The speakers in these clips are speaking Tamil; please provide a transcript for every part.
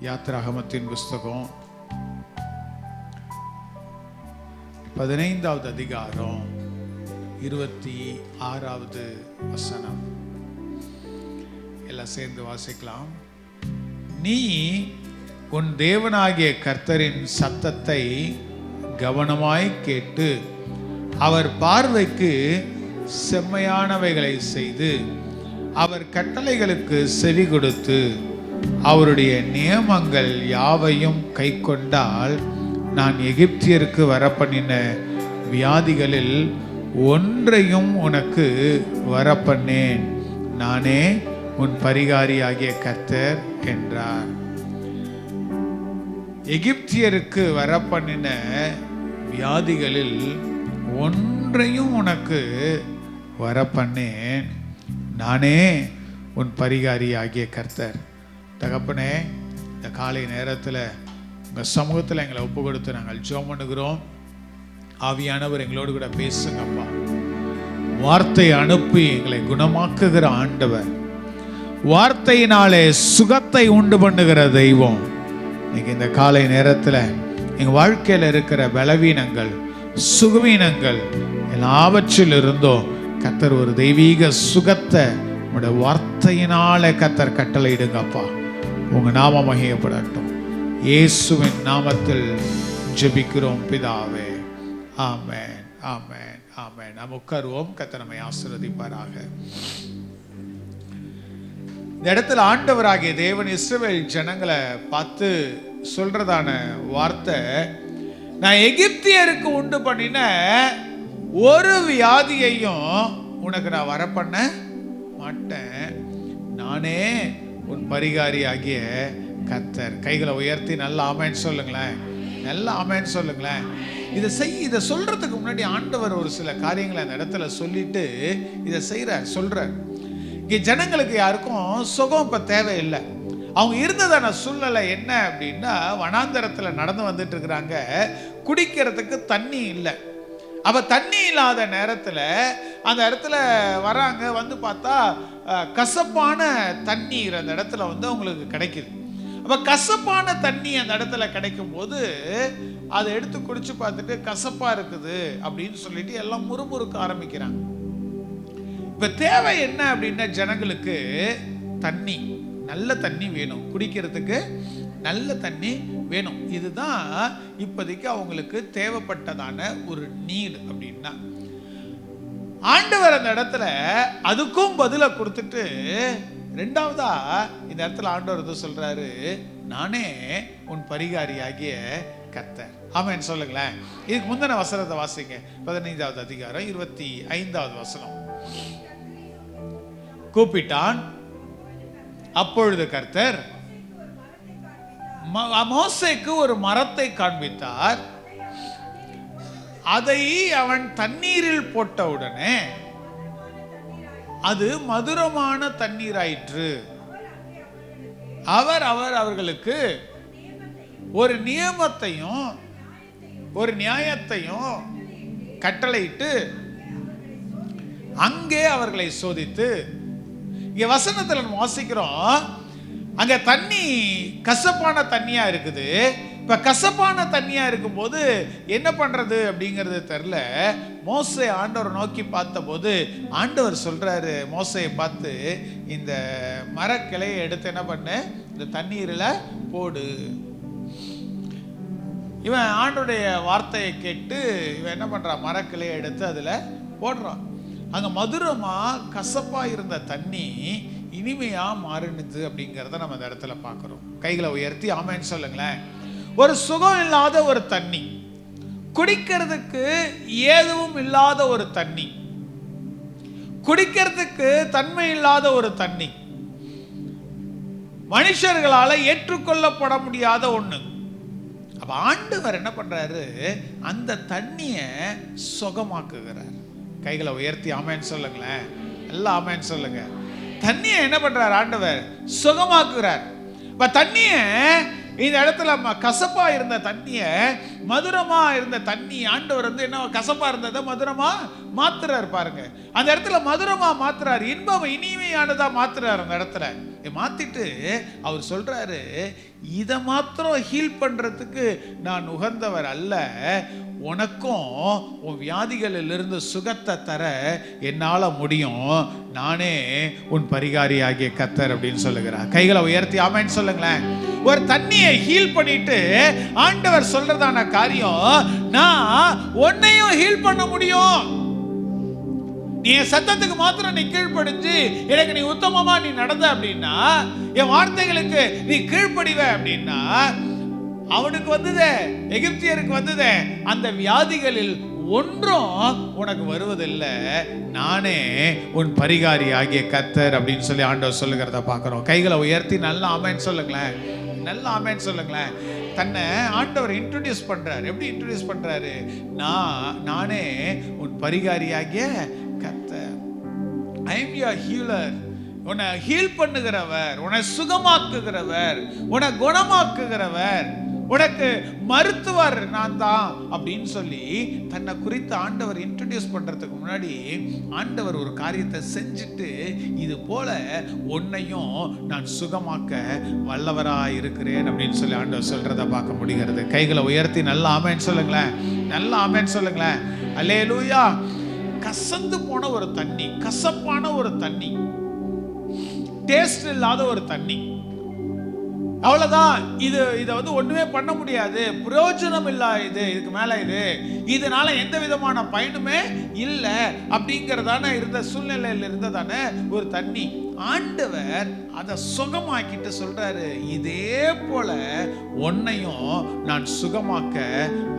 யாத்ராகமத்தின் புஸ்தகம் 15வது அதிகாரம் 26வது வசனம். எல்லாம் சேர்ந்து வாசிக்கலாம். நீ உன் தேவனாகிய கர்த்தரின் சத்தத்தை கவனமாய் கேட்டு அவர் பார்வைக்கு செம்மையானவைகளை செய்து அவர் கட்டளைகளுக்கு செவி கொடுத்து அவருடைய நியமங்கள் யாவையும் கை கொண்டால் நான் எகிப்தியருக்கு வரப்பண்ணின வியாதிகளில் ஒன்றையும் உனக்கு வரப்பண்ணேன். நானே உன் பரிகாரியாகிய கர்த்தர் என்றார். எகிப்தியருக்கு வரப்பண்ணின வியாதிகளில் ஒன்றையும் உனக்கு வரப்பண்ணேன். நானே உன் பரிகாரியாகிய கர்த்தர். தகப்பனே, இந்த காலை நேரத்தில் உங்கள் சமூகத்தில் எங்களை ஒப்பு கொடுத்து நாங்கள் ஜெபம் பண்ணுகிறோம். ஆவியானவர் எங்களோடு கூட பேசுங்கப்பா. வார்த்தை அனுப்பி எங்களை குணமாக்குகிற ஆண்டவர், வார்த்தையினாலே சுகத்தை உண்டு பண்ணுகிற தெய்வம். இன்னைக்கு இந்த காலை நேரத்தில் எங்கள் வாழ்க்கையில் இருக்கிற பலவீனங்கள், சுகவீனங்கள் எல்லாவற்றில் இருந்தோம் கர்த்தர் ஒரு தெய்வீக சுகத்தை உங்களுடைய வார்த்தையினாலே கர்த்தர் கட்டளையிடுங்கப்பா. உங்க நாமம் மகிமைப்படட்டும். இயேசுவின் நாமத்தில் ஜெபிக்கிறோம் பிதாவே. ஆமென், ஆமென், ஆமென். நாம் உட்காருவோம். கர்த்தர் நம்மை ஆசீர்வதிப்பாராக. இந்த இடத்துல ஆண்டவராகிய தேவன் இஸ்ரவேல் ஜனங்களை பார்த்து சொல்றதான வார்த்தை, நான் எகிப்தியருக்கு உண்டு பண்ணின ஒரு வியாதியையும் உனக்கு நான் வரப்பண்ண மாட்டேன். நானே உன் பரிகாரி ஆகிய கர்த்தர். கைகளை உயர்த்தி நல்லா ஆமென் சொல்லுங்களேன். நல்லா ஆமென் சொல்லுங்களேன். இதை சொல்றதுக்கு முன்னாடி ஆண்டவர் ஒரு சில காரியங்களை அந்த இடத்துல சொல்லிட்டு இதை சொல்றார். இங்கே ஜனங்களுக்கு யாருக்கும் சுகம் இப்ப தேவையில்லை. அவங்க இருந்ததான சூழ்நிலை என்ன அப்படின்னா, வனாந்தரத்தில் நடந்து வந்துட்டு இருக்கிறாங்க. குடிக்கிறதுக்கு தண்ணி இல்லை. அப்ப தண்ணி இல்லாத நேரத்தில் அந்த இடத்துல வராங்க. வந்து பார்த்தா கசப்பான தண்ணீர் அந்த இடத்துல வந்து அவங்களுக்கு கிடைக்குது. அப்ப கசப்பான தண்ணி அந்த இடத்துல கிடைக்கும் போது அதை எடுத்து குடிச்சு பார்த்துட்டு கசப்பா இருக்குது அப்படின்னு சொல்லிட்டு எல்லாம் முறுமுறுக்க ஆரம்பிக்கிறாங்க. இப்ப தேவை என்ன அப்படின்னா, ஜனங்களுக்கு தண்ணி, நல்ல தண்ணி வேணும், குடிக்கிறதுக்கு நல்ல தண்ணி வேணும். இதுதான் இப்போதைக்கு அவங்களுக்கு தேவைப்பட்டதான ஒரு நீட் அப்படின்னா, ஆண்டவர் அந்த இடத்துல அதுக்கும் பதில கொடுத்துட்டு ரெண்டாவதா இந்த இடத்துல ஆண்டவர் சொல்றாரு, நானே உன் பரிகாரியாகிய கர்த்தர். ஆமென் சொல்லுங்களேன். இதுக்கு முந்தின வசனத்தை வாசிங்க. 15வது அதிகாரம் 25வது வசனம். கூப்பிட்டான், அப்பொழுது கர்த்தர் மோசேக்கு ஒரு மரத்தை காண்பித்தார். அதை அவன் தண்ணீரில் போட்டவுடனே அது மதுரமான தண்ணீராயிற்று. அவர்களுக்கு ஒரு நியமத்தையும் ஒரு நியாயத்தையும் கட்டளையிட்டு அங்கே அவர்களை சோதித்து. இங்க வசனத்துல நம்ம வாசிக்கிறோம், அங்க தண்ணி கசப்பான தண்ணியா இருக்குது. இப்ப கசப்பான தண்ணியா இருக்கும் போது என்ன பண்றது அப்படிங்கிறது தெரியல. மோசே ஆண்டவர் நோக்கி பார்த்த போது ஆண்டவர் சொல்றாரு மோசையை பார்த்து, இந்த மரக்கிளையை எடுத்து என்ன பண்ணு, இந்த தண்ணீர்ல போடு. இவன் ஆண்டோடைய வார்த்தையை கேட்டு இவன் என்ன பண்றான், மரக்கிளையை எடுத்து அதுல போடுறான். அங்க மதுரமா கசப்பா இருந்த தண்ணி இனிமையா மாறினது அப்படிங்கிறத நம்ம இந்த இடத்துல பார்க்கிறோம். கைகளை உயர்த்தி ஆமென் சொல்லுங்களேன். ஒரு சுகம் இல்லாத ஒரு தண்ணி, குடிக்கிறதுக்கு ஏதுவும் இல்லாத ஒரு தண்ணி, குடிக்கிறதுக்கு தன்மை இல்லாத ஒரு தண்ணி, மனுஷர்களால ஏற்றுக்கொள்ளப்பட முடியாத ஒண்ணு. அப்ப ஆண்டவர் என்ன பண்றாரு, அந்த தண்ணிய சுகமாக்குகிறார். கைகளை உயர்த்தி ஆமென் சொல்லுங்களேன். எல்லாம் ஆமென் சொல்லுங்க. தண்ணியை என்ன பண்றார் ஆண்டவர், சுகமாக்குறார். இப்ப தண்ணிய இந்த இடத்துல கசப்பா இருந்த தண்ணிய மதுரமா இருந்த தண்ணி ஆண்டவர் என்ன கசப்பா இருந்ததை மதுரமா மாத்துறாரு பாருங்க. அந்த இடத்துல மதுரமா மாத்துறாரு, இன்பம் இனிமையானதா மாத்துறாரு. அந்த இடத்துல மாத்திட்டு அவர் சொல்றாரு, இதை மாத்திரம் ஹீல் பண்றதுக்கு நான் உகந்தவர் அல்ல, உனக்கும் உன் வியாதிகளிலிருந்து சுகத்தை தர என்னால முடியும், நானே உன் பரிகாரி ஆகிய கர்த்தர் அப்படின்னு சொல்லுகிறார். கைகளை உயர்த்தி ஆமென் சொல்லுங்களேன். ஒரு தண்ணியை ஹீல் பண்ணிட்டு ஆண்டவர் சொல்றதான காரியம், நான் உன்னையும் ஹீல் பண்ண முடியும். நீ என் சத்தத்துக்கு மாத்திரம் நீ கீழ்ப்படிஞ்சு எனக்கு நீ உத்தமமா நீ நடந்த அப்படின்னா, என் வார்த்தைகளுக்கு நீ கீழ்ப்படிவ அப்படின்னா, அவனுக்கு வந்ததே, எகிப்தியருக்கு வந்ததே அந்த வியாதிகளில் ஒன்றும் உனக்கு வருவதில்லை, நானே உன் பரிகாரி ஆகிய கர்த்தர் அப்படின்னு சொல்லி ஆண்டவர் சொல்லுகிறத பார்க்கிறோம். கைகளை உயர்த்தி நல்லா ஆமென் சொல்லுங்களேன், நல்லா ஆமென் சொல்லுங்களேன். தன்னை ஆண்டவர் இன்ட்ரோடியூஸ் பண்றாரு. எப்படி இன்ட்ரோடியூஸ் பண்றாரு? நானே உன் பரிகாரியாகிய கர்த்தர். ஐ அம் யுவர் ஹீலர். உன்னை ஹீல் பண்ணுகிறவர், உன்னை சுகமாக்குகிறவர், உன்னை குணமாக்குகிறவர், உனக்கு மருத்துவர் நான் தான் அப்படின்னு சொல்லி தன்னை குறித்து ஆண்டவர் இன்ட்ரோடியூஸ் பண்றதுக்கு முன்னாடி ஆண்டவர் ஒரு காரியத்தை செஞ்சுட்டு, இது போல உன்னையும் நான் சுகமாக்க வல்லவராக இருக்கிறேன் அப்படின்னு சொல்லி ஆண்டவர் சொல்றதை பார்க்க முடிகிறது. கைகளை உயர்த்தி நல்லா ஆமென் சொல்லுங்களேன், நல்லா ஆமென் சொல்லுங்களேன். அல்லேலூயா. கசந்து போன ஒரு தண்ணி, கசப்பான ஒரு தண்ணி, டேஸ்ட் இல்லாத ஒரு தண்ணி, அவ்வளவுதான். இதை ஒண்ணுமே பண்ண முடியாது, பிரயோஜனம் இல்ல, இதுக்கு மேல இதனால எந்த விதமான பயனுமே இல்லை அப்படிங்கறதான இருந்த சூழ்நிலையில் இருந்ததான ஒரு தண்ணி. ஆண்டவர் அதை சுகமாக்கிட்டு சொல்றாரு, இதே போல உன்னையும் நான் சுகமாக்க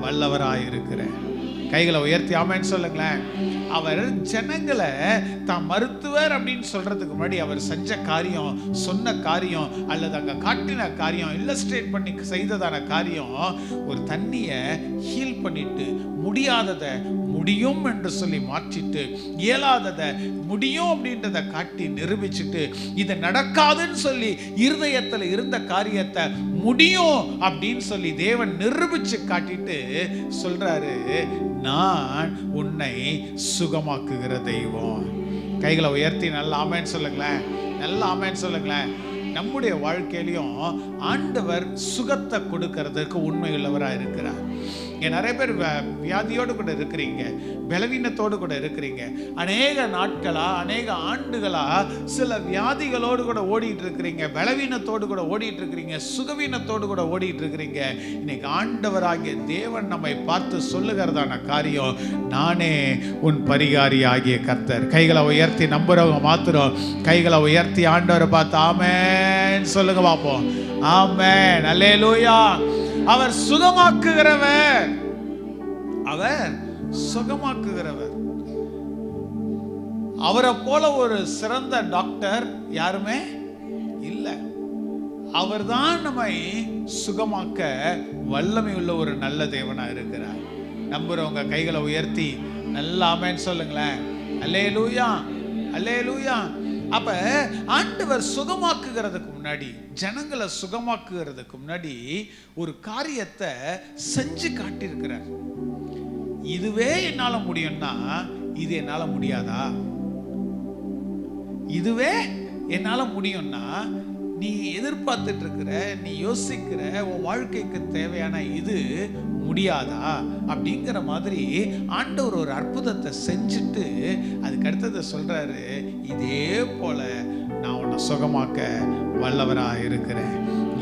வல்லவராயிருக்கிறேன். கைகளை உயர்த்தி ஆமென் சொல்லுங்களேன். அவர் ஜனங்களை தான் மருத்துவர் அப்படின்னு சொல்றதுக்கு முன்னாடி அவர் செஞ்ச காரியம், சொன்ன காரியம், அல்லது அங்க காட்டின காரியம், இல்லஸ்ட்ரேட் பண்ணி செய்ததான காரியம், ஒரு தண்ணியை ஹீல் பண்ணிட்டு முடியாததை முடியும் என்று சொல்லி மாற்றிட்டு, இயலாததை முடியும் அப்படின்றத காட்டி நிரூபிச்சுட்டு, இது நடக்காதுன்னு சொல்லி இருதயத்தில் இருந்த காரியத்தை முடியும் அப்படின்னு சொல்லி தேவன் நிரூபிச்சு காட்டிட்டு சொல்றாரு, நான் உன்னை சுகமாக்குகிற தெய்வம். கைகளை உயர்த்தி நல்லா ஆமென் சொல்லுங்களேன், நல்லா ஆமென் சொல்லுங்களேன். நம்முடைய வாழ்க்கையிலையும் ஆண்டவர் சுகத்தை கொடுக்கறதுக்கு உண்மையுள்ளவராக இருக்கிறார். இங்கே நிறைய பேர் வியாதியோடு கூட இருக்கிறீங்க, பலவீனத்தோடு கூட இருக்கிறீங்க. அநேக நாட்களா, அநேக ஆண்டுகளா சில வியாதிகளோடு கூட ஓடிட்டு இருக்கிறீங்க, பலவீனத்தோடு கூட ஓடிட்டு இருக்கிறீங்க, சுகவீனத்தோடு கூட ஓடிட்டு இருக்கிறீங்க. இன்னைக்கு ஆண்டவராகிய தேவன் நம்மை பார்த்து சொல்லுகிறதான காரியம், நானே உன் பரிகாரி ஆகிய கர்த்தர். கைகளை உயர்த்தி நம்புறவங்க மாத்திரம் கைகளை உயர்த்தி ஆண்டவரை பார்த்து ஆமென் சொல்லுங்க பார்ப்போம். ஆமென், அல்லேலூயா. அவர் சுகமாக்குகிறவர், அவர் சுகமாக்குகிறவர். அவரை போல ஒரு சிறந்த டாக்டர் யாருமே இல்லை. அவர்தான் நம்மை சுகமாக்க வல்லமை உள்ள ஒரு நல்ல தேவனா இருக்கிறார். நம்புறவங்க கைகளை உயர்த்தி நல்லா ஆமென் சொல்லுங்களேன். அல்லேலூயா, அல்லேலூயா. அப்ப ஆண்டவர் சுகமாக்குகிறதுக்கு முன்னாடி, ஜனங்களை சுகமாக்குகிறதுக்கு முன்னாடி ஒரு காரியத்தை செஞ்சு காட்டியிருக்கிறார். இதுவே என்னால முடியும்னா இது என்னால முடியாதா? இதுவே என்னால முடியும்னா நீ எதிர்பார்த்துட்டு இருக்கிற, நீ யோசிக்கிற உன் வாழ்க்கைக்கு தேவையான இது முடியாதா அப்படிங்கிற மாதிரி ஆண்டவர் ஒரு அற்புதத்தை செஞ்சுட்டு அதுக்கு அடுத்ததை சொல்றாரு, இதே போல நான் உன்னை சுகமாக்க வல்லவராக இருக்கிறேன்.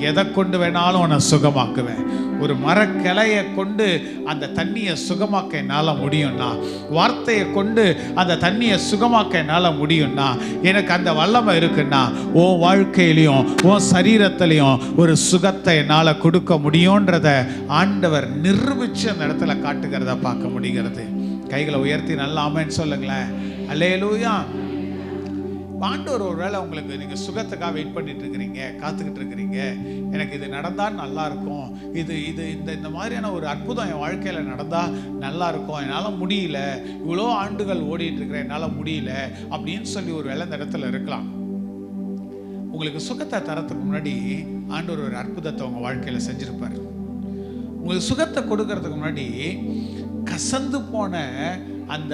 எதை கொண்டு வேணாலும் உன்னை சுகமாக்குவேன். ஒரு மரக்கிளையை கொண்டு அந்த தண்ணியை சுகமாக்க என்னால் முடியும்னா, வார்த்தையை கொண்டு அந்த தண்ணியை சுகமாக்க என்னால் முடியும்னா, எனக்கு அந்த வல்லமை இருக்குன்னா உன் வாழ்க்கையிலையும் உன் சரீரத்திலையும் ஒரு சுகத்தை என்னால் கொடுக்க முடியும்ன்றத ஆண்டவர் நிரூபித்து அந்த இடத்துல காட்டுகிறத பார்க்க முடிகிறது. கைகளை உயர்த்தி நல்லா ஆமென் சொல்லுங்களேன். அல்லேலூயா. ஆண்டவர் ஒரு வேளை உங்களுக்கு நீங்கள் சுகத்துக்காக வெயிட் பண்ணிட்டு இருக்கிறீங்க, காத்துக்கிட்டு இருக்கிறீங்க, எனக்கு இது நடந்தால் நல்லா இருக்கும், இந்த மாதிரியான ஒரு அற்புதம் என் வாழ்க்கையில் நடந்தால் நல்லா இருக்கும், என்னால் முடியல, இவ்வளோ ஆண்டுகள் ஓடிட்டு இருக்கிறேன், என்னால் முடியல அப்படின்னு சொல்லி ஒரு வேளை இந்த இடத்துல இருக்கலாம். உங்களுக்கு சுகத்தை தரத்துக்கு முன்னாடி ஆண்டவர் ஒரு அற்புதத்தை உங்கள் வாழ்க்கையில் செஞ்சுருப்பார். உங்களுக்கு சுகத்தை கொடுக்கறதுக்கு முன்னாடி கசந்து போன அந்த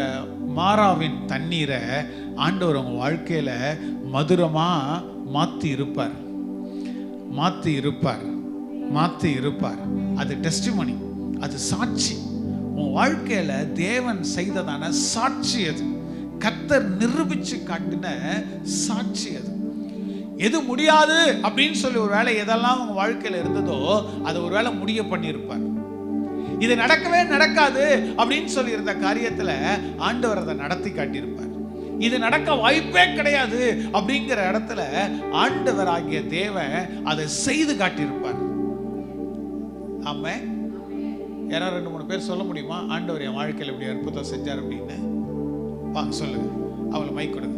மாறாவின் தண்ணீரை ஆண்டவர் உங்கள் வாழ்க்கையில் மதுரமாக மாற்றி இருப்பார். அது டெஸ்டிமனி, அது சாட்சி. உன் வாழ்க்கையில் தேவன் செய்ததான சாட்சி அது. கர்த்தர் நிரூபிச்சு காட்டின சாட்சி அது. எது முடியாது அப்படின்னு சொல்லி ஒரு வேளை எதெல்லாம் உங்க வாழ்க்கையில் இருந்ததோ அதை ஒரு வேளை முடிய பண்ணியிருப்பார். இது நடக்கவே நடக்காது அப்படின்னு சொல்லி இருந்த காரியத்தில் ஆண்டவர் அதை நடத்தி காட்டியிருப்பார். இது நடக்க வாய்ப்பே கிடையாது அப்படிங்கிற இடத்துல ஆண்டவர் ஆகிய தேவன் அதை செய்து காட்டியிருப்பார். ஆமா, யாராவது 2-3 பேர் சொல்ல முடியுமா ஆண்டவர் என் வாழ்க்கையில் இப்படி அற்புதம் செஞ்சார் அப்படின்னு? வாங்க சொல்லுங்க, அவளை மைக் கொடுங்க.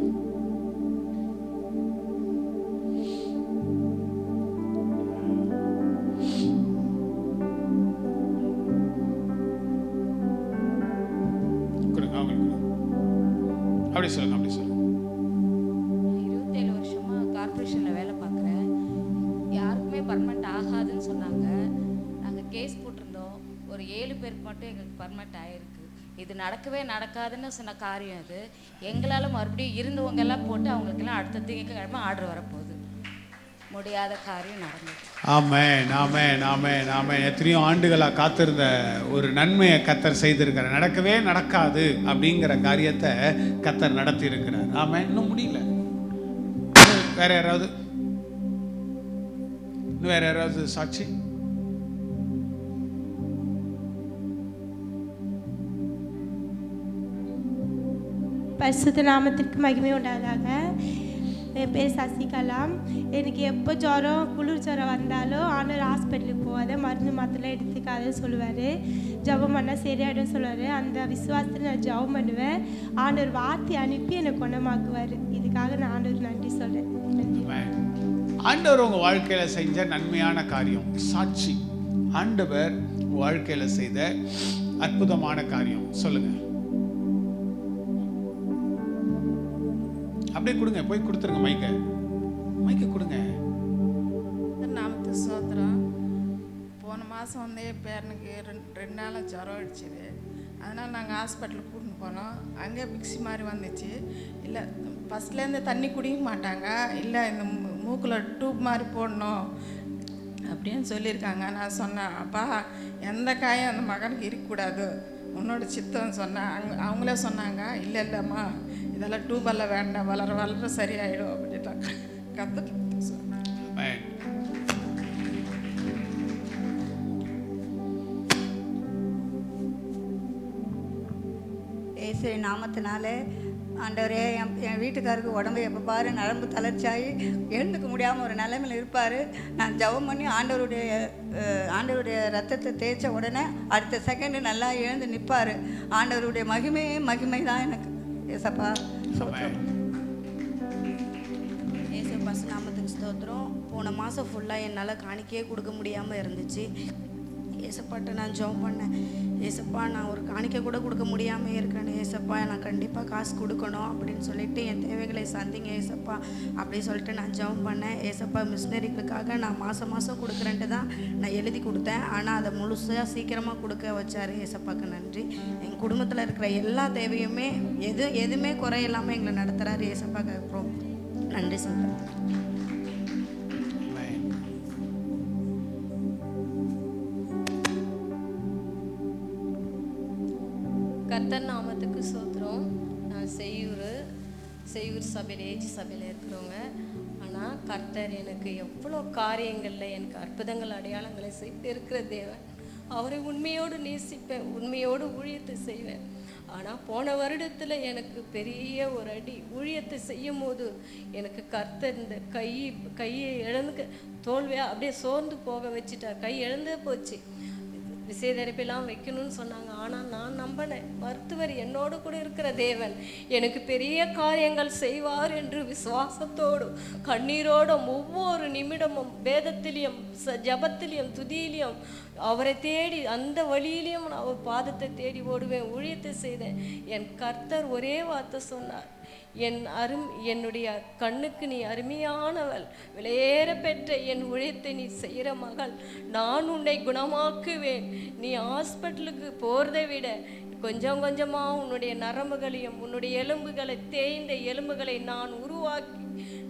அப்படி சொல்லுங்க. 27 வருஷமா கார்பரேஷன்ல வேலை பார்க்குறேன். யாருக்குமே பர்மனெண்ட் ஆகாதுன்னு சொன்னாங்க. நாங்கள் கேஸ் போட்டிருந்தோம். ஒரு 7 பேருக்கு மட்டும் எங்களுக்கு பர்மனெண்ட் ஆகிருக்கு. இது நடக்கவே நடக்காதுன்னு சொன்ன காரியம் அது. எங்களால் மறுபடியும் இருந்தவங்க எல்லாம் போட்டு அவங்களுக்கெல்லாம் அடுத்த திங்கட்கிழமை ஆர்டர் வரப்போகுது. முடியாத காரியம் நடந்தது. ஆமென், ஆமென், ஆமென், ஆமென். எத்தனையோ ஆண்டுகளாக காத்திருந்த ஒரு நன்மையை கர்த்தர் செய்திருக்கிறார். நடக்கவே நடக்காது அப்படிங்கிற காரியத்தை கர்த்தர் நடத்தி இருக்கிறார். ஆமென். இன்னும் முடியல. வேற யாராவது சாட்சி? பரிசுத்த நாமத்திற்கு மகிமை உண்டாதாக. என் பேர் சசிகலா. எனக்கு எப்போ ஜுரம், குளிர் ஜுரம் வந்தாலும் ஆண்டவர் ஹாஸ்பிட்டலுக்கு போகாத, மருந்து மாத்திரை எடுத்துக்காத சொல்லுவார். ஜபம் பண்ணால் சரியாயிடும் சொல்லுவார். அந்த விசுவாசத்தில் நான் ஜபம் பண்ணுவேன். ஆண்டவர் வார்த்தை அனுப்பி என்னை குணமாக்குவார். இதுக்காக நான் ஆண்டவர் நன்றி சொல்கிறேன். ஆண்டவர் உங்கள் வாழ்க்கையில் செஞ்ச நன்மையான காரியம் சாட்சி. ஆண்டவர் வாழ்க்கையில் செய்த அற்புதமான காரியம் சொல்லுங்க. அப்படியே கொடுங்க, போய் கொடுத்துருங்க. மைக்க கொடுங்க. நாமத்துக்கு ஸ்தோத்திரம். போன மாதம் வந்து என் பேரனுக்கு 2 நாளாக ஜுரம் அடிச்சுது. அதனால் நாங்கள் ஹாஸ்பிட்டலுக்கு கூட்டின்னு போனோம். அங்கே பிக்ஸி மாதிரி வந்துச்சு. இல்லை ஃபஸ்ட்லேருந்து தண்ணி குடிக்க மாட்டாங்க, இல்லை இந்த மூக்கில் டியூப் மாதிரி போடணும் அப்படின்னு சொல்லியிருக்காங்க. நான் சொன்னேன், அப்பா எந்த காயம் அந்த மகனுக்கு இருக்கக்கூடாது, உன்னோட சித்தம் சொன்னேன். அவங்களே சொன்னாங்க, இல்லைம்மா இதெல்லாம் டியூபெல்லாம் வேண்டாம், வளர சரியாயிடும் அப்படின்ட்டாங்க. கற்றுட்டு இயேசு நாமத்தினால ஆண்டவரே, என் வீட்டுக்காருக்கு உடம்பு எப்போ பாரு நரம்பு தளர்ச்சியாகி எழுந்துக்க முடியாமல் ஒரு நிலைமையில் இருப்பார். நான் ஜெபம் பண்ணி ஆண்டவருடைய ரத்தத்தை தேய்ச்ச உடனே அடுத்த செகண்டு நல்லா எழுந்து நிற்பார். ஆண்டவருடைய மகிமை தான் எனக்கு. ஏசப்பா ஏசு பசு நாமத்துக்கு ஸ்தோத்திரம். போன மாதம் ஃபுல்லாக என்னால் காணிக்கையே கொடுக்க முடியாமல் இருந்துச்சு. ஏசப்பாட்ட நான் ஜெபம் பண்ணேன். ஏசப்பா நான் ஒரு காணிக்கை கூட கொடுக்க முடியாமல் இருக்கிறேன். ஏசப்பா நான் கண்டிப்பாக காசு கொடுக்கணும் அப்படின்னு சொல்லிட்டு என் தேவைகளை சந்திங்க ஏசப்பா அப்படி சொல்லிட்டு நான் ஜெபம் பண்ணேன். ஏசப்பா மிஷினரிகளுக்காக நான் மாதம் கொடுக்குறேன்ட்டு தான் நான் எழுதி கொடுத்தேன். ஆனால் அதை முழுசாக சீக்கிரமாக கொடுக்க வச்சார். ஏசப்பாக்கு நன்றி. எங்கள் குடும்பத்தில் இருக்கிற எல்லா தேவையுமே எதுவுமே குறை இல்லாமல் எங்களை நடத்துகிறாரு. ஏசப்பாக்கு அப்புறம் நன்றி சொல்கிறேன். கர்த்தர் நாமத்துக்கு ஸ்தோத்திரம். நான் செய்யூர் சபையில் ஏஜி சபையில் இருக்கிறவங்க. ஆனால் கர்த்தர் எனக்கு எவ்வளோ காரியங்களில் எனக்கு அற்புதங்கள் அடையாளங்களை செய்து இருக்கிற தேவன். அவரை உண்மையோடு நேசிப்பேன், உண்மையோடு ஊழியத்தை செய்வேன். ஆனால் போன வருடத்தில் எனக்கு பெரிய ஒரு அடி ஊழியத்தை செய்யும் போது எனக்கு கர்த்தர் இந்த கையை இழந்து தோல்வியாக அப்படியே சோர்ந்து போக வச்சுட்டார். கை இழந்தே போச்சு. விசேதரிப்பெல்லாம் வைக்கணும்னு சொன்னாங்க. ஆனால் நான் நம்பினேன், மருத்துவர் என்னோடு கூட இருக்கிற தேவன் எனக்கு பெரிய காரியங்கள் செய்வார் என்று விசுவாசத்தோடு கண்ணீரோடும் ஒவ்வொரு நிமிடமும் வேதத்திலையும் ஜபத்திலையும் துதியிலையும் அவரை தேடி அந்த வழியிலையும் நான் அவர் பாதத்தை தேடி ஓடுவேன், ஊழியத்தை செய்தேன். என் கர்த்தர் ஒரே வார்த்தை சொன்னார், என்னுடைய கண்ணுக்கு நீ அருமையானவள், விலையேற பெற்ற என் ஊழியத்தை நீ செய்கிற மகள், நான் உன்னை குணமாக்குவேன். நீ ஹாஸ்பிட்டலுக்கு போகிறதை விட கொஞ்சம் கொஞ்சமாக உன்னுடைய நரம்புகளையும் உன்னுடைய எலும்புகளை, தேய்ந்த எலும்புகளை நான் உருவாக்கி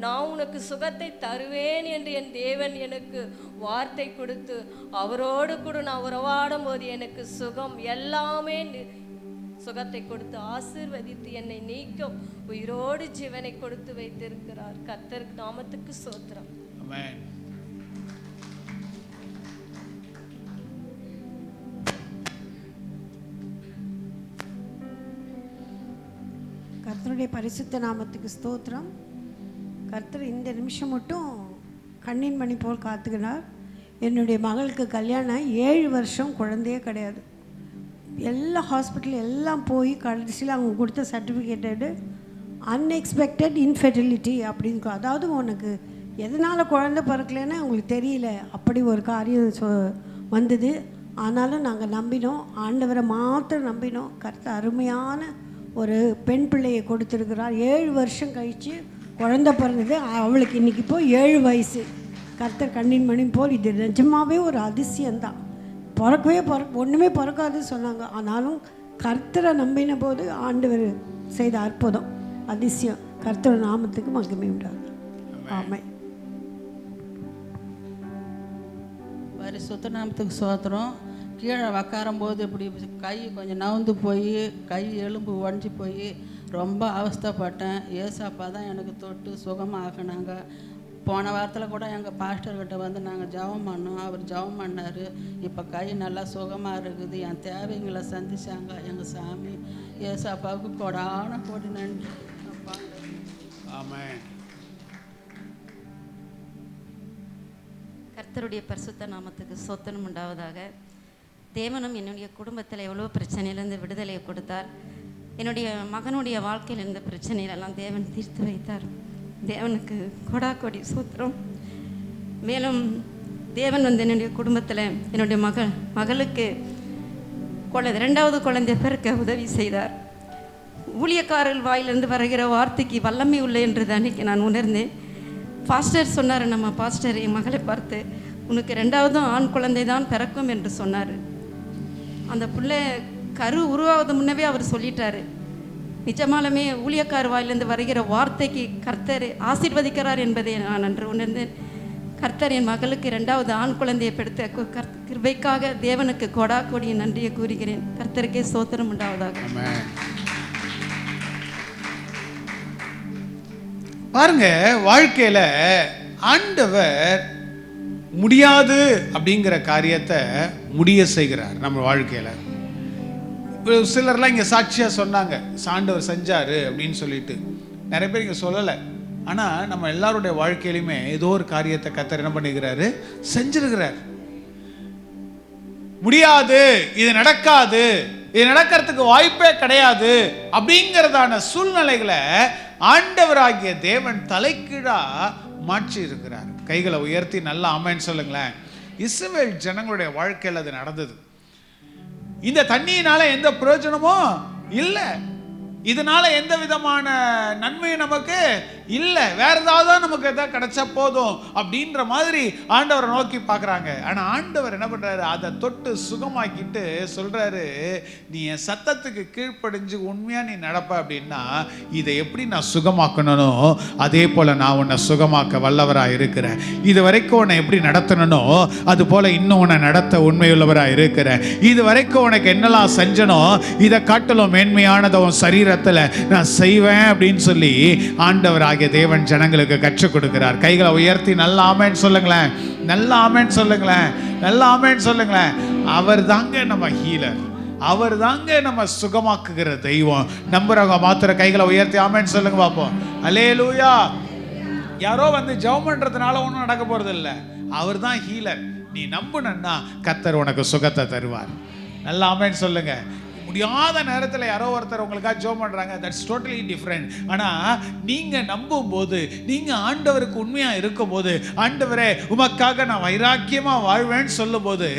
நான் உனக்கு சுகத்தை தருவேன் என்று என் தேவன் எனக்கு வார்த்தை கொடுத்து அவரோடு கூட நான் உறவாடும் போது எனக்கு சுகம் எல்லாமே சுகத்தை கொடுத்து ஆசீர்வதித்து என்னை நீக்கும் உயிரோடு ஜீவனை கொடுத்து வைத்திருக்கிறார். கர்த்தர் நாமத்துக்கு ஸ்தோத்திரம். ஆமென். கர்த்தருடைய பரிசுத்த நாமத்துக்கு ஸ்தோத்திரம். கர்த்தர் இந்த நிமிஷம் மட்டும் கண்ணின் மணி போல் காத்துக்கினார். என்னுடைய மகளுக்கு கல்யாணம் 7 வருஷம் குழந்தையே கிடையாது. எல்லா ஹாஸ்பிட்டல் எல்லாம் போய் கடைசியில் அவங்க கொடுத்த சர்டிஃபிகேட்டடு அன்எக்ஸ்பெக்டட் இன்ஃபெர்டிலிட்டி அப்படின்னு, அதாவது உனக்கு எதனால் குழந்தை பிறக்கலைன்னு அவங்களுக்கு தெரியல, அப்படி ஒரு காரியம் வந்தது. ஆனாலும் நாங்கள் நம்பினோம், ஆண்டவரை மாத்திரம் நம்பினோம். கர்த்தர் அருமையான ஒரு பெண் பிள்ளையை கொடுத்துருக்கிறார். 7 வருஷம் கழித்து குழந்தை பிறந்தது. அவளுக்கு இன்றைக்கி இப்போ 7 வயசு. கர்த்தர் கண்ணின் மணி போல் இது நிஜமாகவே ஒரு அதிசயம்தான். ஒன்றுமே பிறக்காதுன்னு சொன்னாங்க. ஆனாலும் கர்த்தரை நம்பின போது ஆண்டவர் செய்த அற்புதம், அதிசயம். கர்த்தர் நாமத்துக்கு மகிமை உண்டாது. ஆமென். பரிசுத்த நாமத்துக்கு ஸ்தோத்திரம். கீழே உக்காரும்போது இப்படி கை கொஞ்சம் நவுந்து போய் கை எலும்பு உடஞ்சி போய் ரொம்ப அவஸ்தைப்பட்டேன். ஏசாப்பா தான் எனக்கு தொட்டு சுகமாகினாங்க. போன வாரத்தில் கூட எங்கள் பாஸ்டர்கிட்ட வந்து நாங்கள் ஜெபம் பண்ணோம், அவர் ஜெபம் பண்ணார். இப்போ கை நல்லா சுகமாக இருக்குது. என் தேவைங்களை சந்திச்சாங்க எங்கள் சாமி. ஏசாப்பாவுக்கு கொடான கோடி நன்றி. ஆமென். கர்த்தருடைய பரிசுத்த நாமத்துக்கு ஸ்தோத்திரம் உண்டாவதாக. தேவனும் என்னுடைய குடும்பத்தில் எவ்வளோ பிரச்சனையிலேருந்து விடுதலையை கொடுத்தார். என்னுடைய மகனுடைய வாழ்க்கையில் இருந்த பிரச்சனைகளெல்லாம் தேவன் தீர்த்து வைத்தார். தேவனுக்கு கொடாக்கொடி ஸ்தோத்திரம். மேலும் தேவன் வந்து என்னுடைய குடும்பத்தில் என்னுடைய மகளுக்கு 2வது குழந்தை பிறக்க உதவி செய்தார். ஊழியக்காரர்கள் வாயிலிருந்து வருகிற வார்த்தைக்கு வல்லமை உள்ள என்று அன்றைக்கி நான் உணர்ந்தேன். பாஸ்டர் சொன்னார், நம்ம பாஸ்டர் என் மகளை பார்த்து, உனக்கு 2வது ஆண் குழந்தை தான் பிறக்கும் என்று சொன்னார். அந்த பிள்ளை கரு உருவாவது முன்னவே அவர் சொல்லிட்டாரு. நிஜமாலுமே ஊழியக்கார வாயிலிருந்து வருகிற வார்த்தைக்கு கர்த்தர் ஆசீர்வதிக்கிறார் என்பதை நான் அன்று உணர்ந்தேன். கர்த்தர் என் மகளுக்கு 2வது ஆண் குழந்தையை பெடுத்த கிருபைக்காக தேவனுக்கு கொடா கொடிய நன்றியை கூறுகிறேன். கர்த்தருக்கே ஸ்தோத்திரம் உண்டாவதாக. பாருங்க, வாழ்க்கையில ஆண்டவர் முடியாது அப்படிங்கிற காரியத்தை முடிய செய்கிறார் நம்ம வாழ்க்கையில. சிலர்லாம் இங்க சாட்சியா சொன்னாங்க, ஆண்டவர் செஞ்சாரு அப்படின்னு சொல்லிட்டு. நிறைய பேர் இங்க சொல்லலை. ஆனா நம்ம எல்லாருடைய வாழ்க்கையிலுமே ஏதோ ஒரு காரியத்தை கர்த்தர் என்ன பண்ணிக்கிறாரு, செஞ்சிருக்கிறார். முடியாது, இது நடக்காது, இது நடக்கிறதுக்கு வாய்ப்பே கிடையாது அப்படிங்கிறதான சூழ்நிலைகளை ஆண்டவராகிய தேவன் தலைக்கீழா மாற்றி இருக்கிறார். கைகளை உயர்த்தி நல்லா ஆமென் சொல்லுங்களேன். இஸ்ரவேல் ஜனங்களுடைய வாழ்க்கையில் அது நடந்தது. இந்த தண்ணியினால எந்த பிரயோஜனமும் இல்லை, இதனால எந்த விதமான நன்மையும் நமக்கு இல்லை, வேற ஏதாவது நமக்கு எதாவது கிடைச்சா போதும் அப்படின்ற மாதிரி ஆண்டவரை நோக்கி பார்க்குறாங்க. ஆனால் ஆண்டவர் என்ன பண்ணுறாரு, அதை தொட்டு சுகமாக்கிட்டு சொல்கிறாரு, நீ என் சத்தத்துக்கு கீழ்ப்படிஞ்சு உண்மையாக நீ நடப்ப அப்படின்னா இதை எப்படி நான் சுகமாக்கணும்னோ அதே போல் நான் உன்னை சுகமாக்க வல்லவராக இருக்கிறேன். இது வரைக்கும் உன்னை எப்படி நடத்தணும்னோ அது போல் இன்னும் உன்னை நடத்த உண்மையுள்ளவராக இருக்கிறேன். இது வரைக்கும் உனக்கு என்னெல்லாம் செஞ்சனோ இதை காட்டிலும் மேன்மையானதை உன் சரீரத்தில் நான் செய்வேன் அப்படின்னு சொல்லி ஆண்டவராகிய தேவன் ஜனங்களுக்கு கற்றுக் கொடுக்கிறார். கைகளை உயர்த்தி நல்லா ஆமென் சொல்லுங்களேன், நல்லா ஆமென் சொல்லுங்களேன், நல்லா ஆமென் சொல்லுங்களேன். அவர் தாங்க நம்ம ஹீலர், அவர் தாங்க நம்ம சுகமாக்குகிற தெய்வம். நம்புறவங்க மாத்திர கைகளை உயர்த்தி ஆமென் சொல்லுங்க பார்ப்போம். அல்லேலூயா. யாரோ வந்து ஜெபம் பண்றதுனால ஒன்றும் நடக்க போறது இல்லை, அவர் தான் ஹீலர். நீ நம்புனா கர்த்தர் உனக்கு சுகத்தை தருவார். நல்லா ஆமென் சொல்லுங்க. முடியாத நேரத்தில் யாரோ ஒருத்தர் உங்களுக்காக ஜெபம் பண்றாங்க, தட்ஸ் டோட்டலி டிஃப்ரெண்ட். ஆனா நீங்க நம்பும் போது, நீங்க ஆண்டவருக்கு உண்மையா இருக்கும் போது, ஆண்டவரே உமக்காக நான் வைராக்கியமா வாழ்வேன்னு சொல்லும் போது,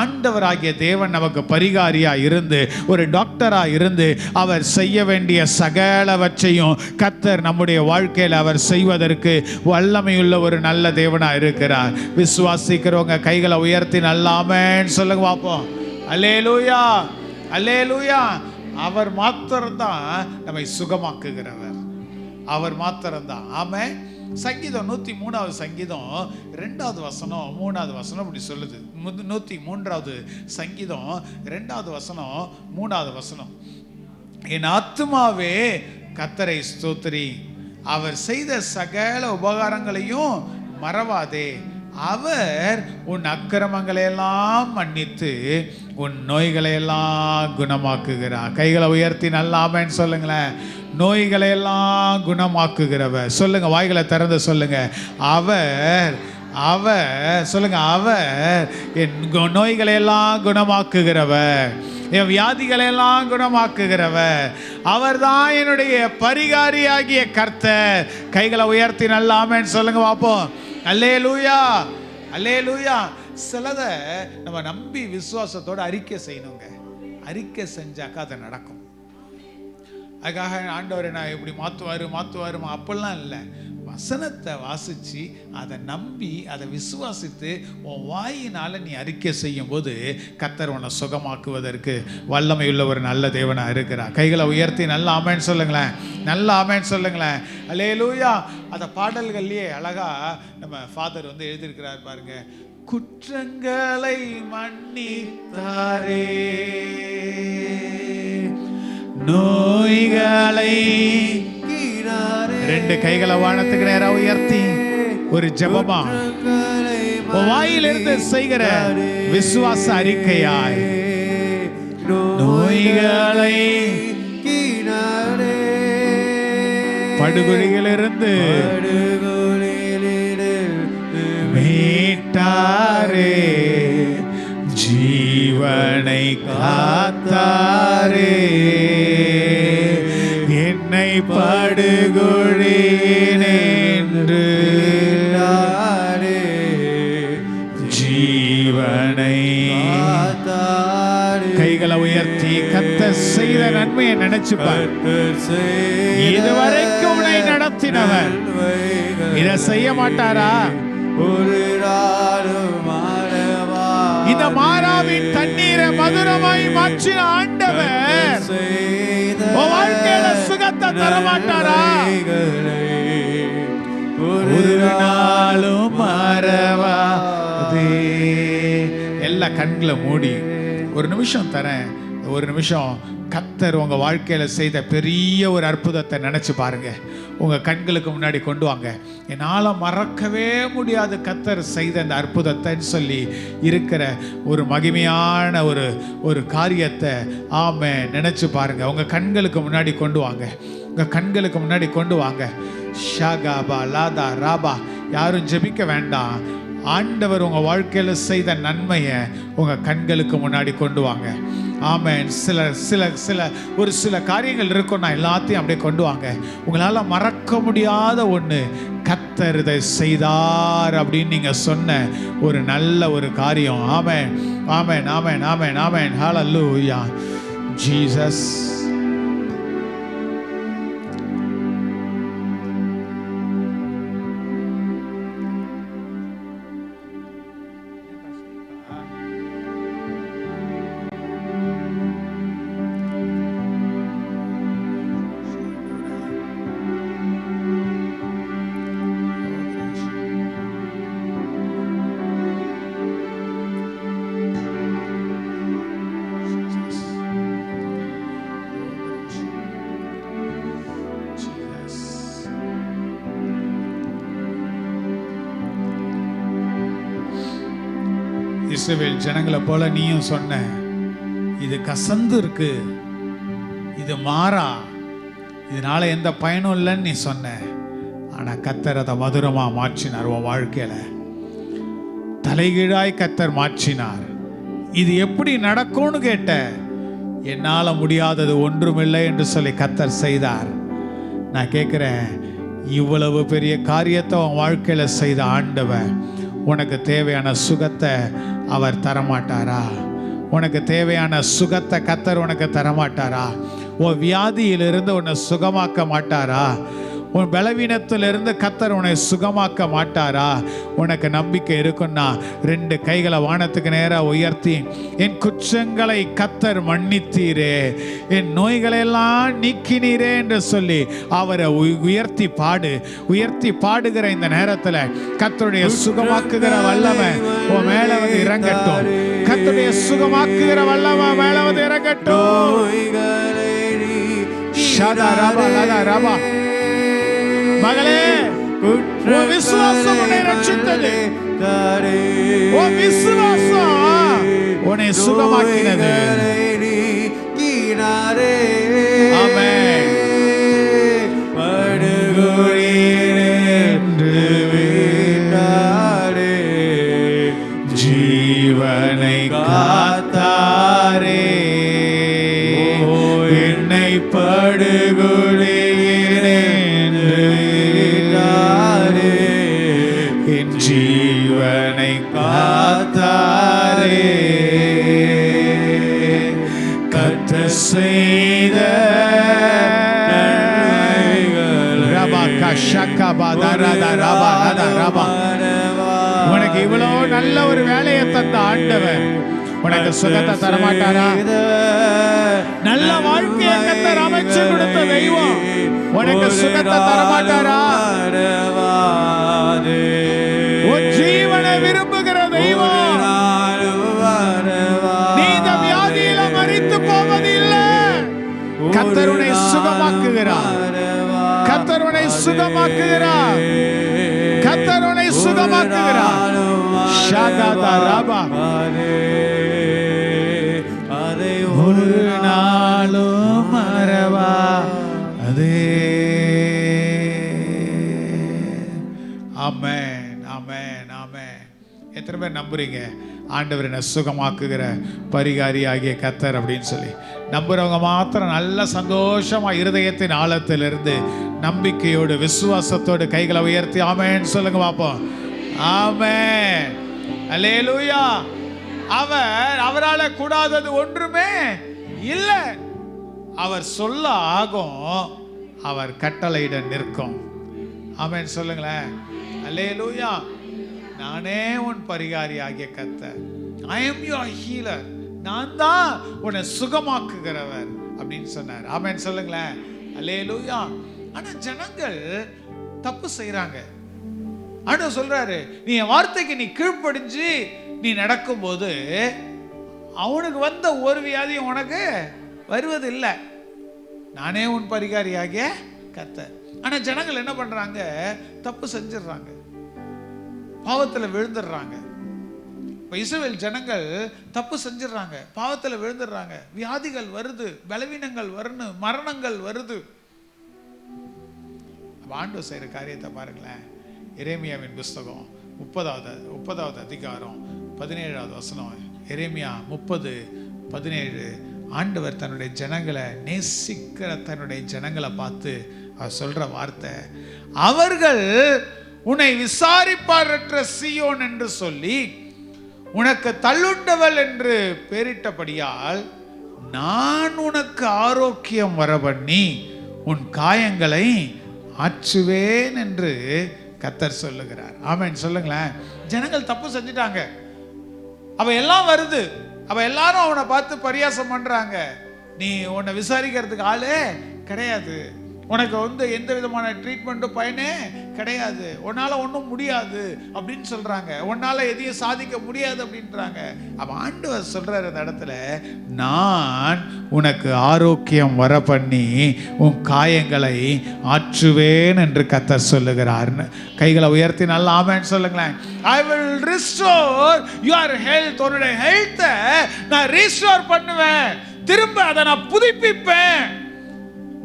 ஆண்டவராகிய தேவன் நமக்கு பரிகாரியா இருந்து, ஒரு டாக்டரா இருந்து, அவர் செய்ய வேண்டிய சகலவற்றையும் கர்த்தர் நம்முடைய வாழ்க்கையில் அவர் செய்வதற்கு வல்லமையுள்ள ஒரு நல்ல தேவனா இருக்கிறார். விசுவாசிக்கிறவங்க கைகளை உயர்த்தி நல்லாமேன்னு சொல்லுங்க பார்ப்போம். அல்லேலூயா, அல்லேலூயா. அவர் மாத்திரம்தான் நம்மை சுகமாக்குகிறவர், அவர் மாத்திரம்தான். ஆமென். சங்கீதம் 103வது சங்கீதம் 2வது வசனம் 3வது வசனம் இப்படி சொல்லுது. 103வது சங்கீதம் 2வது வசனம் 3வது வசனம், என் ஆத்துமாவே கர்த்தரை ஸ்தோத்திரி, அவர் செய்த சகல உபகாரங்களையும் மறவாதே, அவர் உன் அக்கிரமங்களையெல்லாம் மன்னித்து உன் நோய்களையெல்லாம் குணமாக்குகிறார். கைகளை உயர்த்தி நல்லாமேன்னு சொல்லுங்களேன். நோய்களையெல்லாம் குணமாக்குகிறவர். சொல்லுங்க, வாய்களை திறந்து சொல்லுங்க. அவர் அவர் சொல்லுங்க, அவர் என் நோய்களையெல்லாம் குணமாக்குகிறவர், என் வியாதிகளெல்லாம் குணமாக்குகிறவர், அவர் தான் என்னுடைய பரிகாரியாகிய கர்த்தர். கைகளை உயர்த்தி நல்லாமேன்னு சொல்லுங்க பார்ப்போம். அல்லேலூயா, அல்லேலூயா. சிலதை நம்ம நம்பி விசுவாசத்தோடு அறிக்கை செய்யணுங்க. அறிக்கை செஞ்சாக்கா அது நடக்கும். அதுக்காக ஆண்டவரை நான் இப்படி மாற்றுவாருமா அப்படிலாம் இல்லை. வசனத்தை வாசித்து அதை நம்பி அதை விசுவாசித்து உன் வாயினால் நீ அறிக்கை செய்யும் போது கர்த்தர் உன்னை சுகமாக்குவதற்கு வல்லமையுள்ள ஒரு நல்ல தேவனாக இருக்கிறார். கைகளை உயர்த்தி நல்ல ஆமேன்னு சொல்லுங்களேன், நல்ல ஆமேன்னு சொல்லுங்களேன். அல்லேலூயா. அந்த பாடல்கள்லேயே அழகா நம்ம ஃபாதர் வந்து எழுதியிருக்கிறார் பாருங்க. குற்றங்களை மன்னித்தாரே, நோய்களை, ரெண்டு கைகளை வானத்துக்கு நேரா உயர்த்தி ஒரு ஜெபமா வாயிலிருந்து செய்கிற விசுவாச அறிக்கையாய், நோய்களை படுகொலிகளிலிருந்து மீட்டாரே, ஜீவனை காத்தாரே, என்னை படுகொழினென்று ஜீவனை. கைகளை உயர்த்தி கர்த்தர் செய்த நன்மையை நினைச்சுப்பார். இதுவரைக்கும் உன்னை நடத்தினவர் இதை செய்ய மாட்டாரா? இந்த மாறாவின் தண்ணீரை மதுரமாய் மாற்றின ஆண்டவர் வாழ்க்கையில சுகத்தை தர மாட்டாரா? ஒரு நாளும் மறவாதே. எல்லா கண்களை மூடி ஒரு நிமிஷம் தரேன். ஒரு நிமிஷம் கர்த்தர் உங்க வாழ்க்கையில செய்த பெரிய ஒரு அற்புதத்தை நினைச்சு பாருங்க. உங்க கண்களுக்கு முன்னாடி கொண்டு வாங்க. என்னால மறக்கவே முடியாது கர்த்தர் செய்த இந்த அற்புதத்தைன்னு சொல்லி இருக்கிற ஒரு மகிமையான ஒரு காரியத்தை நினைச்சு பாருங்க. உங்க கண்களுக்கு முன்னாடி கொண்டு வாங்க, உங்க கண்களுக்கு முன்னாடி கொண்டு வாங்க. ஷாகாபா லாதா ராபா. யாரும் ஜெபிக்க வேண்டாம். ஆண்டவர் உங்க வாழ்க்கையில செய்த நன்மையை உங்க கண்களுக்கு முன்னாடி கொண்டு வாங்க. ஆமென். ஒரு சில காரியங்கள் இருக்கும், நான் எல்லாத்தையும் அப்படியே கொண்டு வாங்க. உங்களால் மறக்க முடியாத ஒன்று, கர்த்தர் இதை செய்தார் அப்படின்னு நீங்க சொன்ன ஒரு நல்ல ஒரு காரியம். ஆமென், ஆமென், ஆமென், ஆமென், ஆமென். ஹல்லேலூயா ஜீசஸ். இஸ்ரவேல் ஜனங்களை போல நீயும் சொன்ன, இது கசந்து இருக்கு, இது மாறா, இதனால எந்த பயனும் இல்லைன்னு நீ சொன்ன. ஆனால் கர்த்தர் அதை மதுரமாக மாற்றினார். உன் வாழ்க்கையில் தலைகீழாய் கர்த்தர் மாற்றினார். இது எப்படி நடக்கும்னு கேட்ட, என்னால் முடியாதது ஒன்றுமில்லை என்று சொல்லி கர்த்தர் செய்தார். நான் கேட்குறேன், இவ்வளவு பெரிய காரியத்தை உன் வாழ்க்கையில் செய்த ஆண்டவர் உனக்கு தேவையான சுகத்தை அவர் தரமாட்டாரா? உனக்கு தேவையான சுகத்தை கர்த்தர் உனக்கு தரமாட்டாரா? உன் வியாதியிலிருந்து உன்னை சுகமாக்க மாட்டாரா? உன் பலவீனத்திலிருந்து கர்த்தர் உன்னை சுகமாக்க மாட்டாரா? உனக்கு நம்பிக்கை இருக்குன்னா 2 கைகளை வானத்துக்கு நேராக உயர்த்தி, என் குற்றங்களை கர்த்தர் மன்னித்தீரே, என் நோய்களெல்லாம் நீக்கினீரே என்று சொல்லி அவரை உயர்த்தி பாடு. உயர்த்தி பாடுகிற இந்த நேரத்தில் கர்த்தருடைய சுகமாக்குகிற வல்லமை உன் மேல வந்து இறங்கட்டும். கர்த்தருடைய சுகமாக்குகிற வல்லமை மேல வந்து இறங்கட்டும். ஷதா ரபா லதா ரபா. மகளே, உன் விசுவாசம் உன்னை ரட்சித்தது. உன் விசுவாசம் உன்னை சுகமாக்கினது. ஆமென். ஜீவனை காத்தாரே, என்னை படுகொலை என் ஜீவனை காத்தாரே, கர்த்தர் செய்த உனக்கு இவ்வளவு நல்ல ஒரு வேலையை தந்த ஆண்டவர் உனக்கு சுகத்தை தரமாட்டாரா? நல்ல வாழ்க்கையை கர்த்தர் அமைச்சு கொடுத்த தெய்வம் உனக்கு சுகத்தை தரமாட்டாரா? உன் ஜீவனை விரும்புகிற தெய்வம் நீ இந்த வியாதியில மரித்து போவது இல்லை. கர்த்தர் உன்னை சுகமாக்குகிறார். கர்த்தர் உன்னை சுகமாக்குகிறார். கர்த்தர் உன்னை சுகமாக்குகிறார். அதை ஒரு நாளும் மறவா அதே. ஆமென், ஆமென், ஆமென். எத்தனை பேர் நம்புறீங்க ஆண்டவர் என்ன சுகமாக்குகிற பரிகாரி ஆகிய கர்த்தர் அப்படின்னு சொல்லி? நம்புறவங்க மாத்திரம் நல்ல சந்தோஷமா இருதயத்தின் ஆழத்திலிருந்து நம்பிக்கையோடு விசுவாசத்தோடு கைகளை உயர்த்தி ஆமென் சொல்லுங்க பாப்போம். ஆமென், அல்லேலூயா. அவரால் கூடாதது ஒன்றுமே இல்லை. அவர் சொல்ல ஆகும், அவர் கட்டளையிட நிற்கும். ஆமென் சொல்லுங்களேன். அல்லேலூயா. நானே உன் பரிகாரி ஆகிய கர்த்தர். I am your healer. நான் தான் உன்னை சுகமாக்குகிறவர் அப்படின்னு சொன்னார். ஆமென் சொல்லுங்களேன். அல்லேலூயா. ஆனா ஜனங்கள் தப்பு செய்யறாங்க. ஆண்டவர் சொல்றாரு, நீ என் வார்த்தைக்கு நீ கீழ்ப்படிஞ்சு நீ நடக்கும்போது அவனுக்கு வந்த ஒரு வியாதியும் உனக்கு வருவது இல்லை. நானே உன் பரிகாரியாகிய கர்த்தர். ஆனா ஜனங்கள் என்ன பண்றாங்க? தப்பு செஞ்சிடறாங்க, பாவத்துல விழுந்துடுறாங்க. இப்ப இஸ்ரவேல் ஜனங்கள் தப்பு செஞ்சிடறாங்க, பாவத்துல விழுந்துடுறாங்க. வியாதிகள் வருது, பலவீனங்கள் வருது, மரணங்கள் வருது. ஆண்டவர் செய்யற காரியத்தை பாருங்களேன். எரேமியாவின் புஸ்தகம் 30வது அதிகாரம் 17வது வசனம். எரேமியா 30:17. ஆண்டவர் தன்னுடைய ஜனங்களை நேசிக்கிற தன்னுடைய ஜனங்களை பார்த்து அவர் சொல்ற வார்த்தை, அவர்கள் உன்னை விசாரிப்பாரற்ற சீயோன் என்று சொல்லி உனக்கு தள்ளுண்டவள் என்று பெயரிட்டபடியால் நான் உனக்கு ஆரோக்கியம் வரபண்ணி உன் காயங்களை ஆற்றுவேன் என்று கர்த்தர் சொல்லுகிறார். ஆமென் சொல்லுங்களேன். ஜனங்கள் தப்பு செஞ்சுட்டாங்க, அவ எல்லாம் வருது, அவ எல்லாரும் அவனை பார்த்து பரியாசம் பண்றாங்க. நீ உன்னை விசாரிக்கிறதுக்கு ஆளே கிடையாது, உனக்கு எந்த விதமான ட்ரீட்மெண்ட்டும் பயனே கிடையாது, உன்னால ஒன்றும் முடியாது அப்படின்னு சொல்றாங்க, உன்னால எதையும் சாதிக்க முடியாது அப்படின்றாங்க. அப்ப ஆண்டவர் சொல்றாரு அந்த இடத்துல, நான் உனக்கு ஆரோக்கியம் வர பண்ணி உன் காயங்களை ஆற்றுவேன் என்று கர்த்தர் சொல்லுகிறார். கைகளை உயர்த்தி நல்லா ஆமென் சொல்லுங்களேன். I will restore your health. உன்னுடைய ஹெல்த்தை நான் ரீஸ்டோர் பண்ணுவேன், திரும்ப அதை நான் புதுப்பிப்பேன்.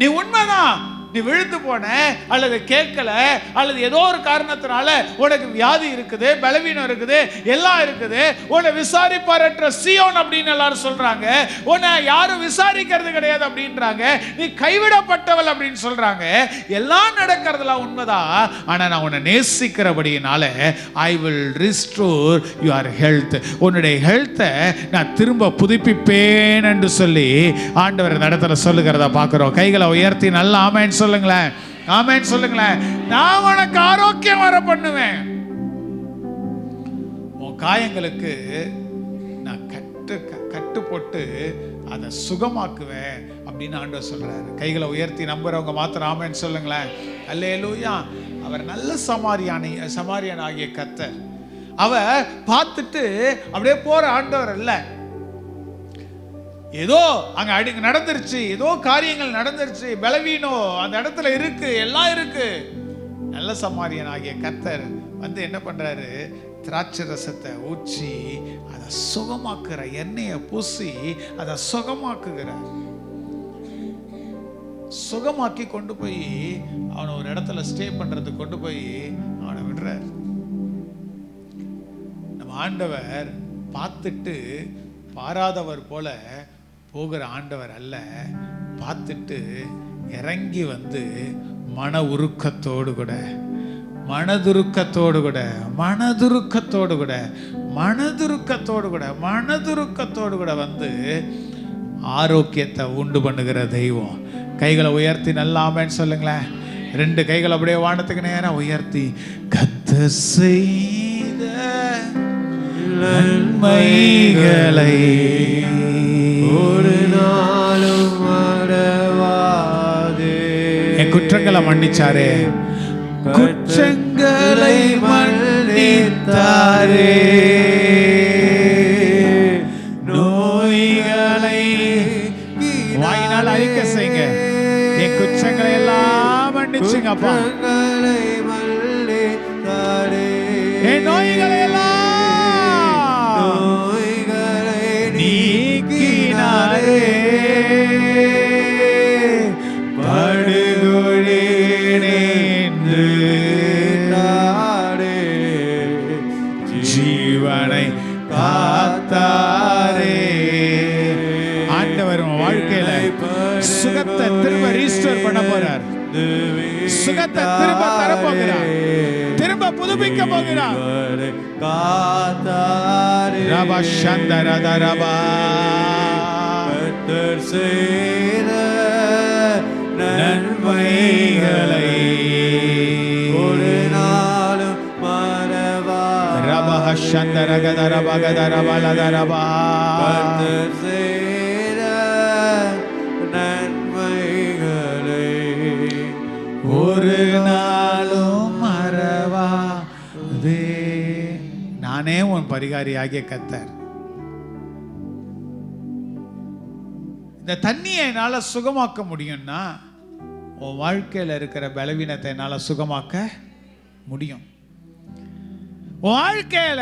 நீ உண்மைதான் நீ விழுந்து போன, அல்லது கேட்கல, அல்லது ஏதோ ஒரு காரணத்தினால உனக்கு வியாதி இருக்குது, பலவீனம் இருக்குது, எல்லாம் இருக்குது. உன்னை விசாரிப்பாரற்ற சீயோன் அப்படின்னு எல்லாரும் சொல்றாங்க. உன்னை யாரும் விசாரிக்கிறது கிடையாது அப்படின்றாங்க. நீ கைவிடப்பட்டவள் அப்படின்னு சொல்றாங்க. எல்லாம் நடக்கிறதுலாம் உண்மைதான். ஆனா நான் உன்னை நேசிக்கிறபடியினால I will restore your health. உன்னுடைய ஹெல்த்தை நான் திரும்ப புதுப்பிப்பேன் என்று சொல்லி ஆண்டவர் இந்த இடத்துல சொல்லுகிறத பார்க்கிறோம். கைகளை உயர்த்தி நல்லா ஆமென் சொல்லுங்களேன், ஆமென் சொல்லுங்களேன். நான் உனக்கு ஆரோக்கியம் வர பண்ணுவேன். உன் காயங்களுக்கு நான் கட்டு போட்டு அதை சுகமாக்குவேன் அப்படின்னு ஆண்டவர் சொல்றாரு. கைகளை உயர்த்தி நம்புறவங்க மாத்திரம் ஆமென் சொல்லுங்களேன். அல்லேலூயா. அவர் நல்ல சமாரியன் ஆகிய கர்த்தர். அவ பார்த்துட்டு அப்படியே போற ஆண்டவர் அல்ல. ஏதோ அங்க நடந்துருச்சு, ஏதோ காரியங்கள் நடந்துருச்சு, பலவீனம் அந்த இடத்துல இருக்கு, எல்லாம் இருக்கு. நல்ல சமாரியன் ஆகிய கர்த்தர் வந்து என்ன பண்றாரு? திராட்சை ரசத்தை ஊற்றி அதை சுகமாக்குற, எண்ணெயை பூசி அதை சுகமாக்குகிறார். சுகமாக்கி கொண்டு போய் அவனை ஒரு இடத்துல ஸ்டே பண்றதுக்கு கொண்டு போய் அவனை விடுறார். நம்ம ஆண்டவர் பார்த்துட்டு பாராதவர் போல போகிற ஆண்டவர் அல்ல. பார்த்துட்டு இறங்கி வந்து மன உருக்கத்தோடு கூட, மனதுருக்கத்தோடு கூட, மனதுருக்கத்தோடு கூட, மனதுருக்கத்தோடு கூட, மனதுருக்கத்தோடு கூட வந்து ஆரோக்கியத்தை உண்டு பண்ணுகிற தெய்வம். கைகளை உயர்த்தி நல்லா ஆமென் சொல்லுங்களேன். 2 கைகளை அப்படியே வானத்துக்கு நேரம் உயர்த்தி, கர்த்தர் செய்த நன்மைகளை ஒரு நாளும் மறவாதே. என் குற்றங்களை மன்னிச்சாரே, குற்றங்களை மன்னித்தாரே, நோய்களை வாயினால் அறிக்கை செய்யுங்க. என் குற்றங்களை எல்லாம் மன்னிச்சுங்கப்பா, என் நோய்களை எல்லாம் நீக்கினாரே, படுகொழினேந்து ஜீவனை காத்தாரே. ஆண்டவர் வாழ்க்கையில சுகத்தை திரும்ப ரீஸ்டோர் பண்ண போறார். சுகத்தை திரும்ப தர போகிறார், திரும்ப புதுப்பிக்க போகிறார். ரபா சந்தரத ரபா கர்த்தர் செய்த நன்மைகளை ஒரு நாளும் மறவா. ரபா சந்தரகத ரபா கத ரபா லத ரபா கர்த்தர் செய்த நன்மைகளை ஒரு நாளும் மறவாதே. நானே உன் பரிகாரியாகிய கர்த்தர். இந்த தண்ணியை என்னால சுகமாக்க முடியும்னா உன் வாழ்க்கையில் இருக்கிற பலவீனத்தை என்னால சுகமாக்க முடியும். உன் வாழ்க்கையில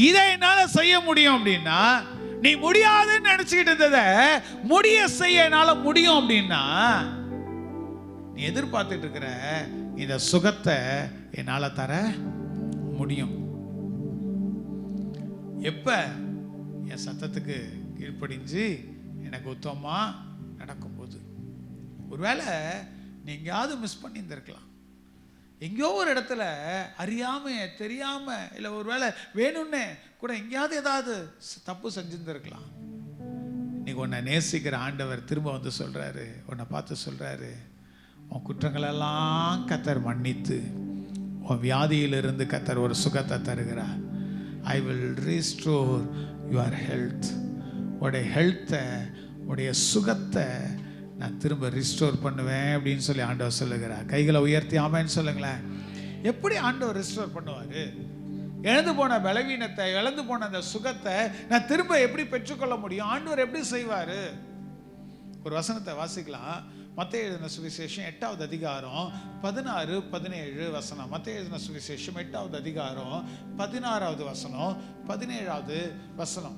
இதை என்னால செய்ய முடியும் அப்படின்னா, நீ முடியாதுன்னு நினைச்சுக்கிட்டு இருந்ததை முடிய செய்ய என்னால முடியும் அப்படின்னா, நீ எதிர்பார்த்துட்டு இருக்கிற இந்த சுகத்தை என்னால தர முடியும். எப்ப என் சத்தத்துக்கு கீழ்ப்படிஞ்சு எனக்கு உத்தமமா நடக்கும்போது. ஒருவேளை நீ எங்கேயாவது மிஸ் பண்ணி இருந்திருக்கலாம், எங்கேயோ ஒரு இடத்துல அறியாம தெரியாம, இல்லை ஒருவேளை வேணும்னே கூட எங்கேயாவது ஏதாவது தப்பு செஞ்சிருந்திருக்கலாம். இன்னைக்கு உன்னை நேசிக்கிற ஆண்டவர் திரும்ப வந்து சொல்றாரு, உன்னை பார்த்து சொல்றாரு, உன் குற்றங்களெல்லாம் கர்த்தர் மன்னித்து உன் வியாதியிலிருந்து கர்த்தர் ஒரு சுகத்தை தருகிறார். I will restore your health. உடைய ஹெல்த்தை, உடைய சுகத்தை நான் திரும்ப ரிஸ்டோர் பண்ணுவேன் அப்படின்னு சொல்லி ஆண்டவர் சொல்லுகிறார். கைகளை உயர்த்தி ஆமென் சொல்லுங்களேன். எப்படி ஆண்டவர் ரிஸ்டோர் பண்ணுவார்? இழந்து போன பலவீனத்தை, இழந்து போன அந்த சுகத்தை நான் திரும்ப எப்படி பெற்றுக்கொள்ள முடியும்? ஆண்டவர் எப்படி செய்வார்? ஒரு வசனத்தை வாசிக்கலாம். மத்தேயு எழுதின சுவிசேஷம் 8வது அதிகாரம் 16, 17 வசனம். மத்தேயு எழுதின சுவிசேஷம் 8வது அதிகாரம் 16வது வசனம், 17வது வசனம்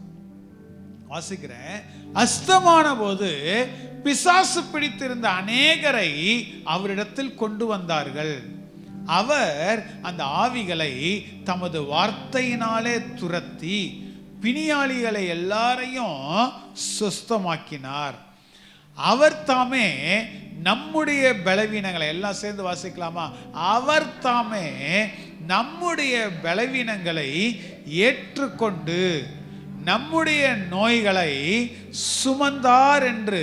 வாசிக்கிறேன். அஸ்தமான போது பிசாசு பிடித்திருந்த அநேகரை அவரிடத்தில் கொண்டு வந்தார்கள். அவர் அந்த ஆவிகளை தமது வார்த்தையினாலே துரத்தி பிணியாளிகளை எல்லாரையும் சுஸ்தமாக்கினார். அவர் தாமே நம்முடைய பலவீனங்களை, எல்லாம் சேர்ந்து வாசிக்கலாமா? அவர் தாமே நம்முடைய பலவீனங்களை ஏற்றுக்கொண்டு நம்முடைய நோய்களை சுமந்தார் என்று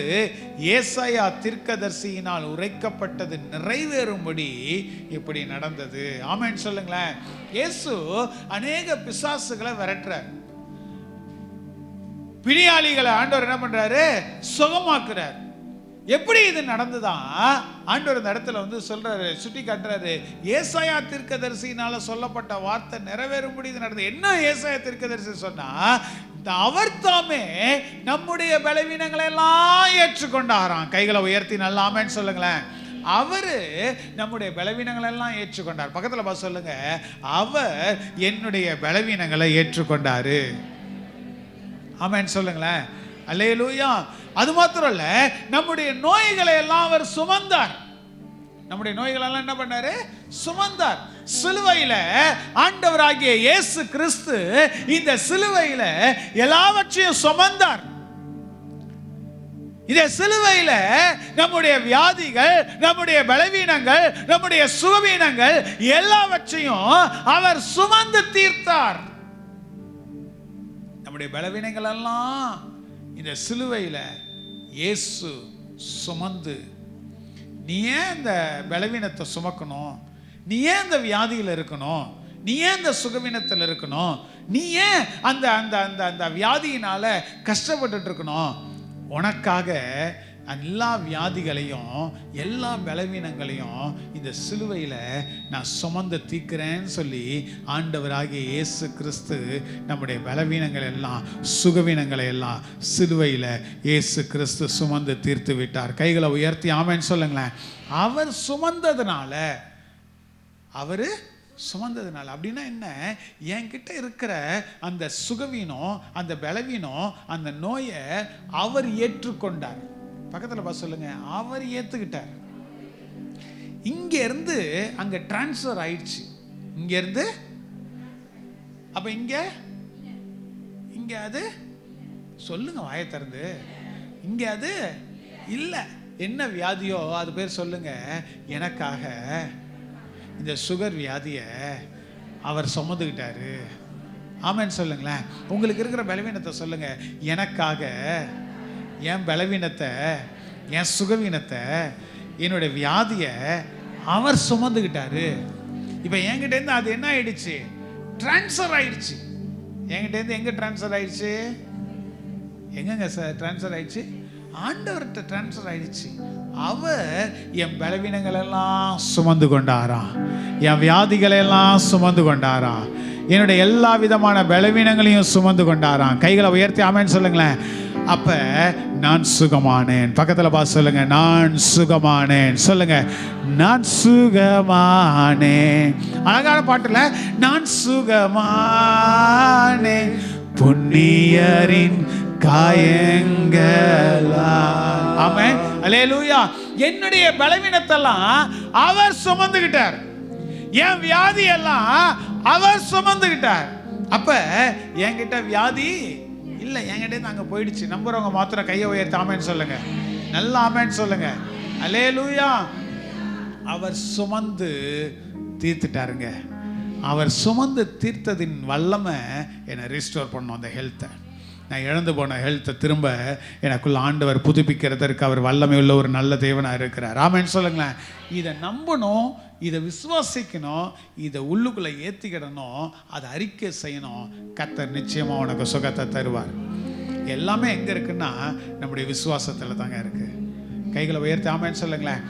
ஏசாயா தீர்க்கதரிசியினால் உரைக்கப்பட்டது நிறைவேறும்படி இப்படி நடந்தது. ஆமென் சொல்லுங்களேன். இயேசு அநேக பிசாசுகளை விரட்டுறார். பிணியாளிகளை ஆண்டவர் என்ன பண்றாரு? சுகமாக்குறார். எப்படி இது நடந்துதான் ஆண்டவர் இந்த இடத்துல வந்து சொல்றாரு, சுட்டி காட்டுறாரு. ஏசாயா தீர்க்கதரிசியினால சொல்லப்பட்ட வார்த்தை நிறைவேறும்படி இது நடந்தது. என்ன ஏசாயா தீர்க்கதரிசி சொன்னா, அவர் தாமே நம்முடைய பலவீனங்களை எல்லாம் ஏற்றுக்கொண்டாராம். கைகளை உயர்த்தி நல்லா ஆமென் சொல்லுங்களேன். அவரு நம்முடைய பலவீனங்களை எல்லாம் ஏற்றுக்கொண்டார். பக்கத்துல பார்த்து சொல்லுங்க, அவர் என்னுடைய பலவீனங்களை ஏற்றுக்கொண்டாரு. ஆமென் சொல்லுங்களேன். அல்லேலூயா. அது மாத்திரம் இல்ல, நம்முடைய நோய்களை எல்லாம் அவர் சுமந்தார். நம்முடைய நோய்களை எல்லாம் என்ன பண்ணாரு? சுமந்தார். சிலுவையில ஆண்டவராகிய இயேசு கிறிஸ்து இந்த சிலுவையில எல்லாவற்றையும் சுமந்தார். இந்த சிலுவையில நம்முடைய வியாதிகள், நம்முடைய பலவீனங்கள், நம்முடைய சுகவீனங்கள் எல்லாவற்றையும் அவர் சுமந்து தீர்த்தார். நம்முடைய பலவீனங்கள் எல்லாம் இந்த சிலுவையில இயேசு சுமந்து, நீ ஏன் இந்த பலவீனத்தை சுமக்கணும்? நீ ஏன் இந்த வியாதியில் இருக்கணும்? நீ ஏன் இந்த சுகவீனத்தில் இருக்கணும்? நீ ஏன் அந்த அந்த அந்த அந்த வியாதியினால கஷ்டப்பட்டுட்டு இருக்கணும்? உனக்காக எல்லா வியாதிகளையும் எல்லா பலவீனங்களையும் இந்த சிலுவையில் நான் சுமந்து தீர்க்கிறேன்னு சொல்லி ஆண்டவராகிய இயேசு கிறிஸ்து நம்முடைய பலவீனங்கள் எல்லாம் சுகவீனங்களை எல்லாம் சிலுவையில் இயேசு கிறிஸ்து சுமந்து தீர்த்து விட்டார். கைகளை உயர்த்தி ஆமென் சொல்லுங்களேன். அவர் சுமந்ததுனால, அவர் சுமந்ததுனால அப்படின்னா என்ன? என்கிட்ட இருக்கிற அந்த சுகவீனம், அந்த பலவீனம், அந்த நோயை அவர் ஏற்றுக்கொண்டார். பக்கத்தில் பார்த்து சொல்லுங்க, அவர் ஏற்றுக்கிட்டார். இங்க இருந்து அங்க டிரான்ஸ்ஃபர் ஆயிடுச்சு. இங்க இருந்து அப்ப இங்க இங்க அது சொல்லுங்க, வாயை திறந்து. இங்க அது இல்ல. என்ன வியாதியோ அது பேர் சொல்லுங்க. எனக்காக இந்த சுகர் வியாதியை அவர் சுமந்துக்கிட்டாரு. ஆமென் சொல்லுங்களேன். உங்களுக்கு இருக்கிற பலவீனத்தை சொல்லுங்க. எனக்காக என் பலவீனத்தை, என் சுகவீனத்தை, என்னுடைய வியாதியை அவர் சுமந்துக்கிட்டாரு. இப்போ என்கிட்டேருந்து அது என்ன ஆயிடுச்சு? டிரான்ஸ்ஃபர் ஆயிடுச்சு. என்கிட்டேருந்து எங்கே டிரான்ஸ்ஃபர் ஆயிடுச்சு? எங்கங்க சார் டிரான்ஸ்ஃபர் ஆயிடுச்சு? ஆண்டவர்கிட்ட டிரான்ஸ்ஃபர் ஆயிடுச்சு. அவர் என் பலவீனங்கள் எல்லாம் சுமந்து கொண்டாராம். என் வியாதிகளை எல்லாம் சுமந்து கொண்டாராம். என்னுடைய எல்லா விதமான பலவீனங்களையும் சுமந்து கொண்டாராம். கைகளை உயர்த்தி ஆமென் சொல்லுங்களேன். அப்ப நான் சுகமானேன். பக்கத்துல பார்த்து சொல்லுங்க, நான் சுகமானேன். சொல்லுங்க, நான் சுகமானேன். அழகான பாட்டுல நான் சுகமானேன் புண்ணியரின் காயங்களா. ஆமென் அல்லேலூயா. என்னுடைய பலவீனத்தெல்லாம் அவர் சுமந்துகிட்டார். என் வியாதி எல்லாம் அவர் சுமந்துகிட்டார். அப்ப என்கிட்ட வியாதி இல்லை, என்கிட்ட அங்கே போயிடுச்சு. நம்புறவங்க மாத்திரம் கையை உயர்த்தி ஆமென் சொல்லுங்க. நல்லா ஆமென் சொல்லுங்க. அல்லேலூயா. அவர் சுமந்து தீர்த்துட்டாருங்க. அவர் சுமந்து தீர்த்ததின் வல்லமை என்னை ரீஸ்டோர் பண்ணும். அந்த ஹெல்த்தை, நான் இழந்து போன ஹெல்த்தை திரும்ப எனக்குள்ள ஆண்டவர் புதுப்பிக்கிறதற்கு அவர் வல்லமை உள்ள ஒரு நல்ல தேவனாக இருக்கிறார். ஆமென் சொல்லுங்களேன். இதை நம்பணும், இதை விசுவாசிக்கணும், இதை உள்ளுக்குள்ளே ஏற்றிக்கிடணும், அதை அறிக்கை செய்யணும். கர்த்தர் நிச்சயமாக உனக்கு சுகத்தை தருவார். எல்லாமே எங்கே இருக்குன்னா நம்முடைய விசுவாசத்தில் தாங்க இருக்குது. கைகளை உயர்த்தி ஆமென் சொல்லுங்களேன்.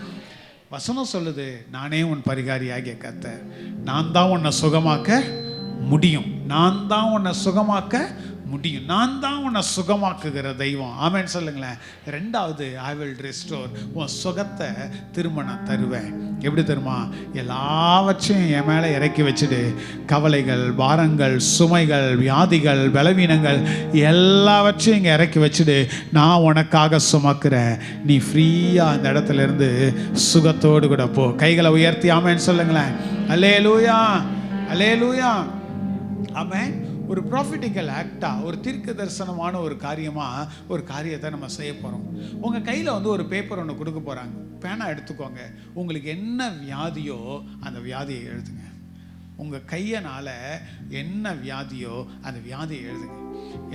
வசனம் சொல்லுது, நானே உன் பரிகாரியாகிய கர்த்தர், நான் தான் உன்னை சுகமாக்க முடியும். நான் தான் உன்னை சுகமாக்க முடியும். நான் தான் உன்னை சுகமாக்குகிற தெய்வம். ஆமென் சொல்லுங்களேன். ரெண்டாவது, ஐ வில் ரெஸ்டோர். உன் சுகத்தை திரும்ப நான் தருவேன். எப்படி தெரியுமா? எல்லாவற்றையும் என் மேலே இறக்கி வச்சுட்டு, கவலைகள், பாரங்கள், சுமைகள், வியாதிகள், பலவீனங்கள் எல்லாவற்றையும் இங்கே இறக்கி வச்சுட்டு, நான் உனக்காக சுமக்கிறேன், நீ ஃப்ரீயாக அந்த இடத்துல இருந்து சுகத்தோடு கூட போ. கைகளை உயர்த்தி ஆமென் சொல்லுங்களேன். அல்லேலூயா, அல்லேலூயா, ஆமென். ஒரு ப்ராஃபிட்டிக்கல் ஆக்டாக, ஒரு தீர்க்க தரிசனமான ஒரு காரியத்தை நம்ம செய்ய போகிறோம். உங்கள் கையில் ஒரு பேப்பர் ஒன்று கொடுக்க போகிறாங்க. பேனா எடுத்துக்கோங்க. உங்களுக்கு என்ன வியாதியோ அந்த வியாதியை எழுதுங்க. உங்கள் கையனால் என்ன வியாதியோ அந்த வியாதியை எழுதுங்க.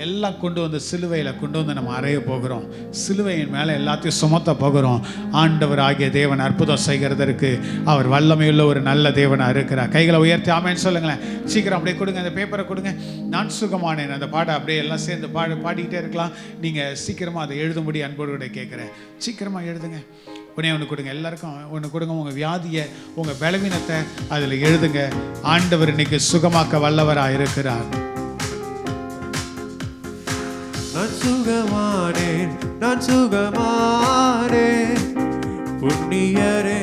எல்லாம் கொண்டு வந்து சிலுவையில் கொண்டு வந்து நம்ம அறைய போகிறோம். சிலுவையின் மேலே எல்லாத்தையும் சுமத்த போகிறோம். ஆண்டவர் ஆகிய தேவன் அற்புதம் செய்கிறதற்கு அவர் வல்லமையுள்ள ஒரு நல்ல தேவனாக இருக்கிறார். கைகளை உயர்த்தி ஆமென் சொல்லுங்களேன். சீக்கிரம் அப்படியே கொடுங்க, அந்த பேப்பரை கொடுங்க. நான் சுகமானேன் அந்த பாட்டை அப்படியே எல்லாம் சேர்ந்து பாடிக்கிட்டே இருக்கலாம். நீங்கள் சீக்கிரமாக அதை எழுதும்படி அன்போடு கூட கேட்குறேன். சீக்கிரமாக எழுதுங்க. ஒன்று கொடுங்க, எல்லாருக்கும் ஒன்று கொடுங்க. உங்கள் வியாதியை, உங்கள் பலவீனத்தை அதில் எழுதுங்க. ஆண்டவர் இன்னைக்கு சுகமாக்க வல்லவராக இருக்கிறார். நான் சுகமானேன், நான் சுகமானேன், புண்ணியரே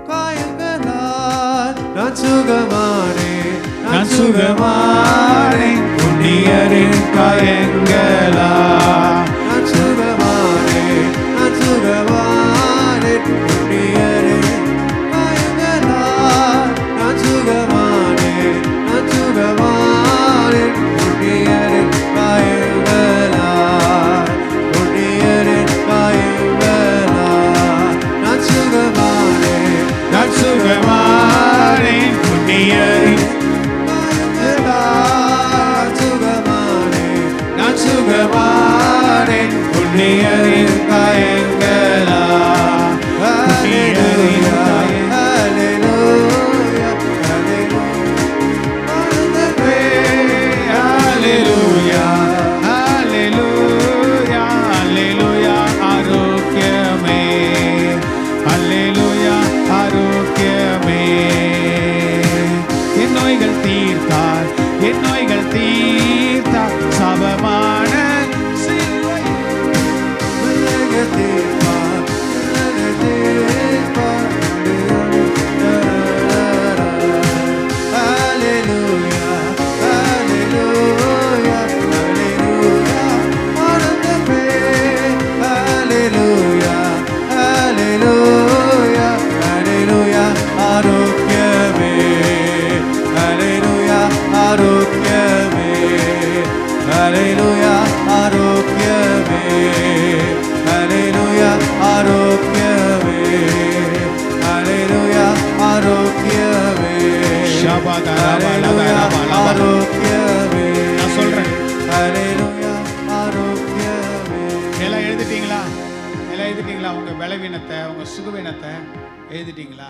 காயங்களால் நான் சுகமானேன், நான் சுகமானேன், புண்ணியரே காயங்களால் நான் சுகமானேன், நான் சுகமானேன், புண்ணியரே காயங்களால் நான் சுகமானேன், நான் சுகமானேன், புண்ணியரே காயங்களால், புண்ணியரே காயங்களால் நான் சுகமானேன், நான் சுகமானேன், புண்ணியரே காயங்களால் சுகமானேன், நான் சுகமானேன், புண்ணியரே காயங்களால். ஹல்லேலூயா, ஹல்லேலூயா, ஹல்லேலூயா, ஹல்லேலூயா, ஹல்லேலூயா, ஆரோக்கியமே, ஹல்லேலூயா, ஆரோக்கியமே. என் நோய்கள் தீர்த்தார், என் நோய்கள் தீர்த்தார், சாபமான சிலுவை தீர்ப்பார், தீர்ப்பார். ஹல்லேலூயா, ஹல்லேலூயா, ஹல்லேலூயா, ஆனந்தமே. ஹல்லேலூயா, ஹல்லேலூயா, ஹல்லேலூயா, ஆரோக்கியமே. ஹல்லேலூயா, ஆரோக்கியமே. ஹல்லேலூயா, ஆரோக்கியமே. ஹல்லேலூயா, ஆரோக்கியமே. ஹல்லேலூயா, ஆரோக்கியமே. ஹல்லேலூயா, ஆரோக்கியமே. நான் சொல்றேன். ஹல்லேலூயா, ஆரோக்கியமே. எல்லாம் எழுதிட்டீங்களா? எல்லாம் எழுதிட்டீங்களா? உங்கள் பலவீனத்தை, உங்கள் சுகவீனத்தை எழுதிட்டீங்களா?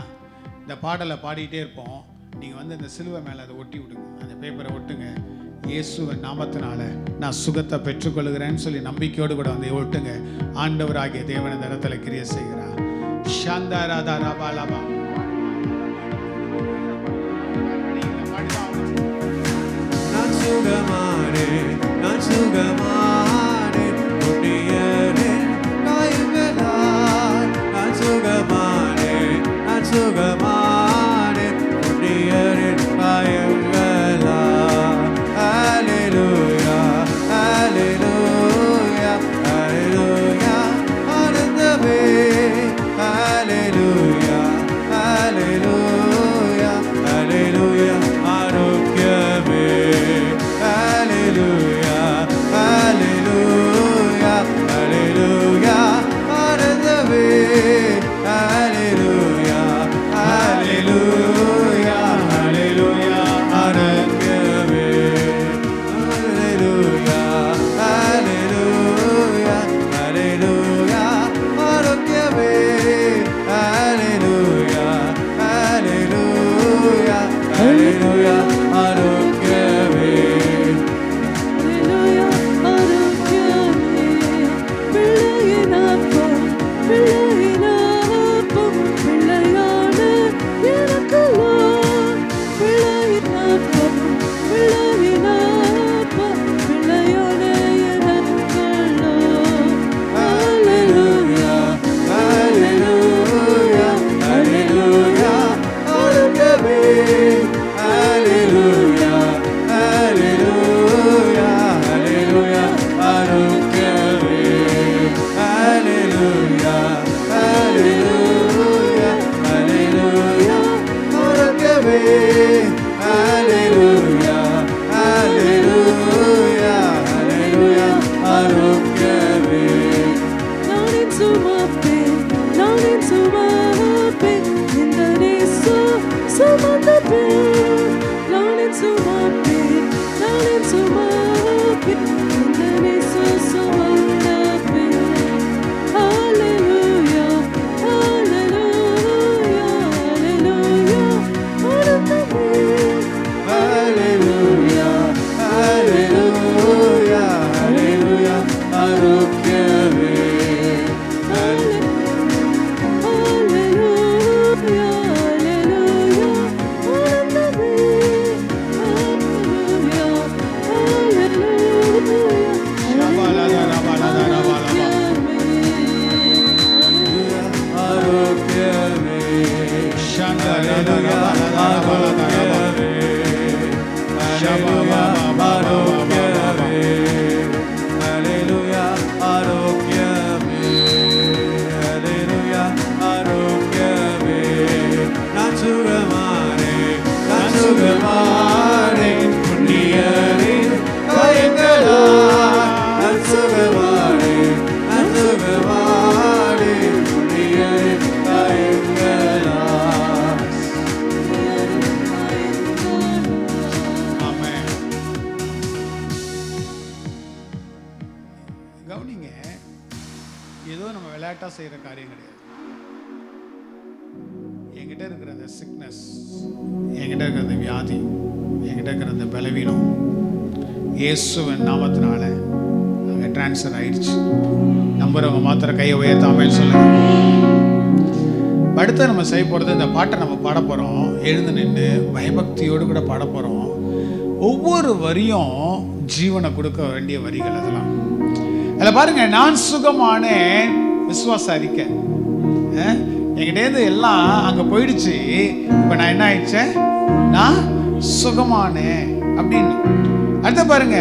இந்த பாடலை பாடிட்டே இருப்போம். நீங்கள் இந்த சிலுவை மேலே அதை ஒட்டி விடுங்க. அந்த பேப்பரை ஒட்டுங்க. இயேசுவின் நாமத்தினால நான் சுகத்தை பெற்றுக்கொள்கிறேன்னு சொல்லி நம்பிக்கையோடு கூட ஒட்டுங்க. ஆண்டவர் ஆகிய தேவன் இந்த இடத்துல கிரியை செய்கிறார். ஷாந்தாராதா ராபாலாபா. நான் சுகமானேன், நான் சுகமானேன், புண்ணியரே காயங்களால் நான் சுகமானேன், நான் சுகமானேன், புண்ணியரே காயங்களால். ஹல்லேலூயா, ஹல்லேலூயா, ஹல்லேலூயா, ஆனந்தமே. ஹல்லேலூயா, ஹல்லேலூயா, ஹல்லேலூயா, ஆரோக்கியமே. ஹல்லேலூயா, ஹல்லேலூயா, ஹல்லேலூயா, ஆனந்தமே. ஹல்லேலூயா, ஹல்லேலூயா. கவனிங்க, ஏதோ நம்ம விளையாட்டா செய்யற காரியம் கிடையாது. என்கிட்ட இருக்கிற அந்த சிக்னஸ், என்கிட்ட இருக்கிற அந்த வியாதி, என்கிட்ட இருக்கிற அந்த பலவீனம் இயேசுவின் நாமத்தினால அங்கே டிரான்ஸ்ஃபர் ஆயிடுச்சு. நம்புறவங்க மாத்திர கையை உயர்த்தாமல் சொல்லுங்க. அடுத்து நம்ம செய்ய போகிறது, இந்த பாட்டை நம்ம பாட போகிறோம். எழுந்து நின்று பயபக்தியோடு கூட பாட போகிறோம். ஒவ்வொரு வரியும் ஜீவனை கொடுக்க வேண்டிய வரிகள். அதெல்லாம் அதில் பாருங்க, நான் சுகமானேன் விசுவாச அறிக்கை. என்கிட்டேருந்து எல்லாம் அங்கே போயிடுச்சு. இப்போ நான் என்ன ஆயிடுச்சேன்? நான் சுகமானேன் அப்படின்னு. அடுத்த பாருங்க,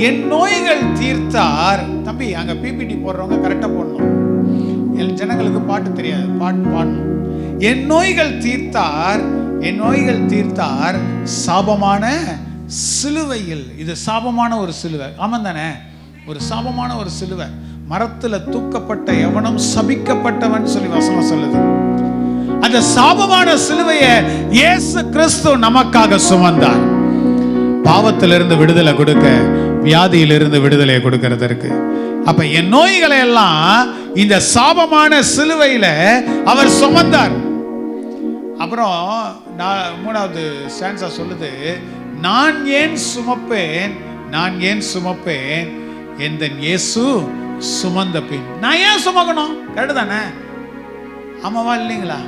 என் நோய்கள் தீர்த்தார். தம்பி, அங்கே பிபிடி போடுறவங்க கரெக்டாக போடணும். என் ஜனங்களுக்கு பாட்டு தெரியாது, பாட்டு பாடணும். என் நோய்கள் தீர்த்தார், என் நோய்கள் தீர்த்தார் சாபமான சிலுவையில். இது சாபமான ஒரு சிலுவை. ஆமாம் தானே? ஒரு சாபமான ஒரு சிலுவை. மரத்துல தூக்கப்பட்ட எவனும் சபிக்கப்பட்டவன் சொல்லி வசனம் சொல்லுது. அந்த சாபமான சிலுவையை இயேசு கிறிஸ்து நமக்காக சுமந்தார். பாவத்திலிருந்து விடுதலை கொடுக்க, வியாதியிலிருந்து விடுதலை கொடுக்கிறதற்கு. அப்ப என் நோய்களை எல்லாம் இந்த சாபமான சிலுவையில அவர் சுமந்தார். அப்புறம் மூணாவது ஸ்டான்ஸா சொல்லுது, நான் ஏன் சுமப்பேன், நான் ஏன் சுமப்பேன், எந்த இயேசு சுமந்த பின். நான் ஏன் சுமக்கணும்? கரெக்டு தானே? ஆமாவா இல்லைங்களா?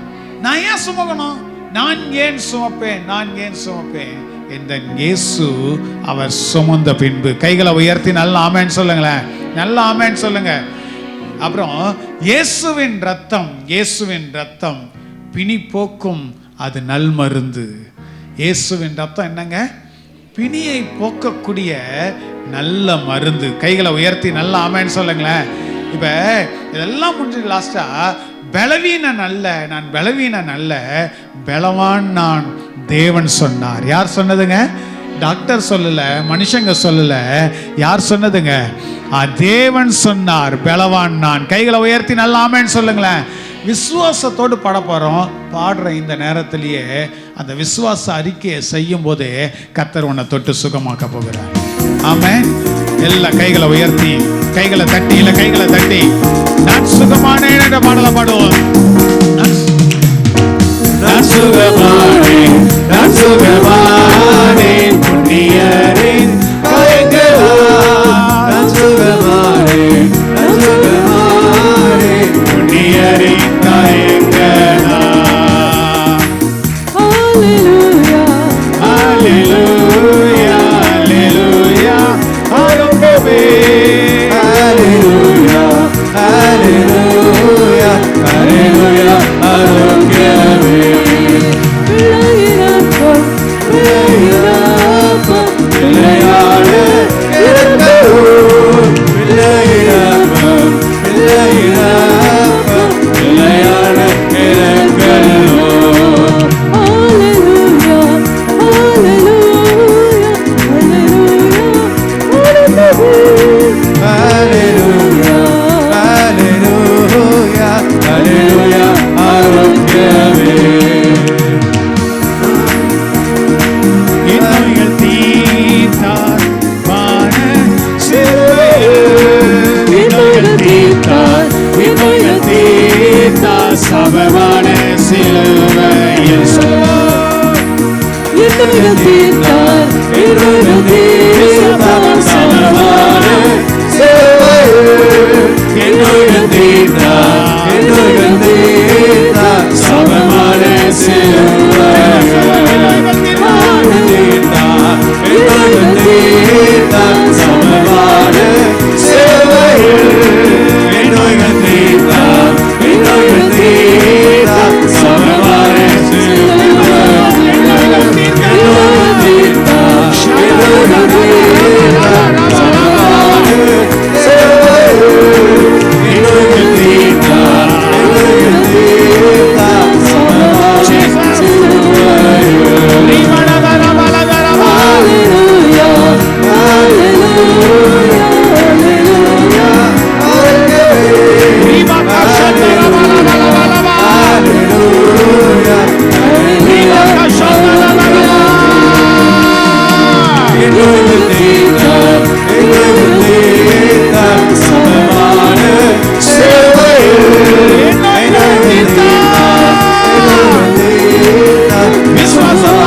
நான் ஏன் சுமக்கணும்? நான் ஏன் சுமப்பேன், நான் ஏன் சுமப்பேன், எந்த இயேசு அவர் சுமந்த பின்பு. கைகளை உயர்த்தி நல்ல ஆமென் சொல்லுங்களேன், நல்ல ஆமென் சொல்லுங்க. அப்புறம் இயேசுவின் ரத்தம், இயேசுவின் ரத்தம் பிணி போக்கும், அது நல் மருந்து. இயேசுவின் ரத்தம் என்னங்க? பிணியை போக்கக்கூடிய நல்ல மருந்து. கைகளை உயர்த்தி நல்ல ஆமென் சொல்லுங்களேன். இப்ப இதெல்லாம் முடிஞ்சு லாஸ்டா, பலவீனன் அல்ல, நான் பலவீனன் அல்ல, பலவான் நான், தேவன் சொன்னார். யார் சொன்னதுங்க? டாக்டர் சொல்லல, மனுஷங்க சொல்லல. யார் சொன்னதுங்க? தேவன் சொன்னார், பலவான் நான். கைகளை உயர்த்தி நல்ல ஆமென் சொல்லுங்களேன். விசுவாசத்தோடு பாட போறோம். பாடுற இந்த நேரத்திலேயே அந்த விசுவாச அறிக்கையை செய்யும் போதே கர்த்தர் உன்னை தொட்டு சுகமாக்க போகிறார். ஆமென். எல்லா கைகளை உயர்த்தி, கைகளை தட்டி, இல்ல கைகளை தட்டி, நான் சுகமானேன் என்ற பாடலை பாடுவோம். நான் சுகமானேன், நான் சுகமானேன், புண்ணியரின் காயங்களால். நான் சுகமானேன், நான் சுகமானேன், புண்ணியரின் காயங்களால். ஹல்லேலூயா, ஹல்லேலூயா, ஹல்லேலூயா, ஆரோக்கியமே. ஹல்லேலூயா, ஹல்லேலூயா, ஹல்லேலூயா, ஆரோக்கியமே. பிள்ளையினப்பம், பிள்ளையினப்பம், பிள்ளையாடு இறந்தோம். பிள்ளையினப்பம், பிள்ளையினப்பம், பிள்ளையாடு இறந்தோம். ஹல்லேலூயா, ஹல்லேலூயா, ஹல்லேலூயா, ஹல்லேலூயா, ஹல்லேலூயா, ஆரோக்கியமே. இன்னொரு தீர்த்தார் வான சிலுவையில். இன்னொரு தீர்த்தார், இன்னொரு தீர்த்தார் சபமான சிலுவையில். இன்னொரு தீர்த்தார், இன்னொரு தீர்த்தார் சபமான சிலுவையில். இன்னொரு தீர்த்தார், இன்னொரு தீர்த்தார் சபமான சிலுவையில். இன்னொரு தீர்த்தார், இன்னொரு தீர்த்தார் சபமான சிலுவையில். இன்னொரு தீர்த்தார், இன்னொரு தீர்த்தார் சபமான சிலுவையில். என் நோய்களை தீர்த்தார். விசுவாசத்தோடு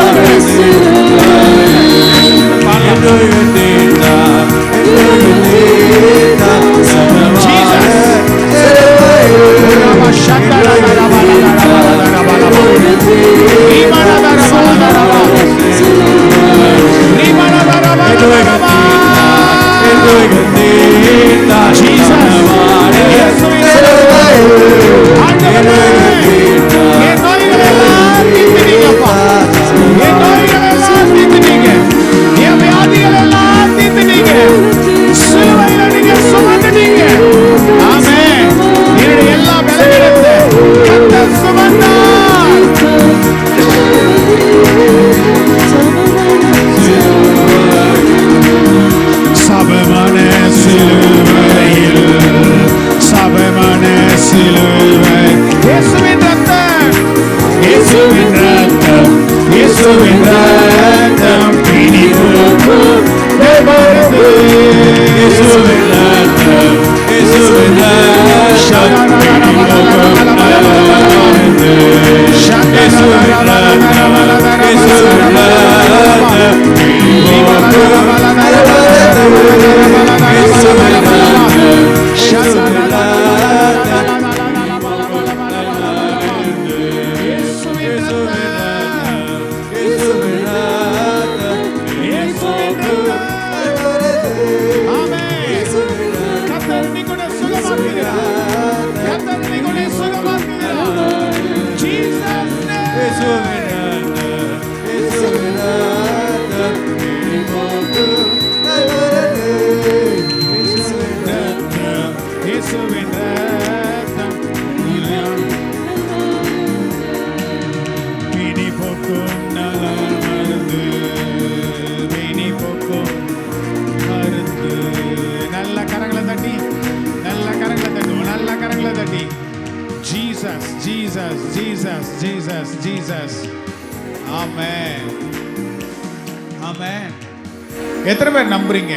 எத்தனை பேர் நம்புறீங்க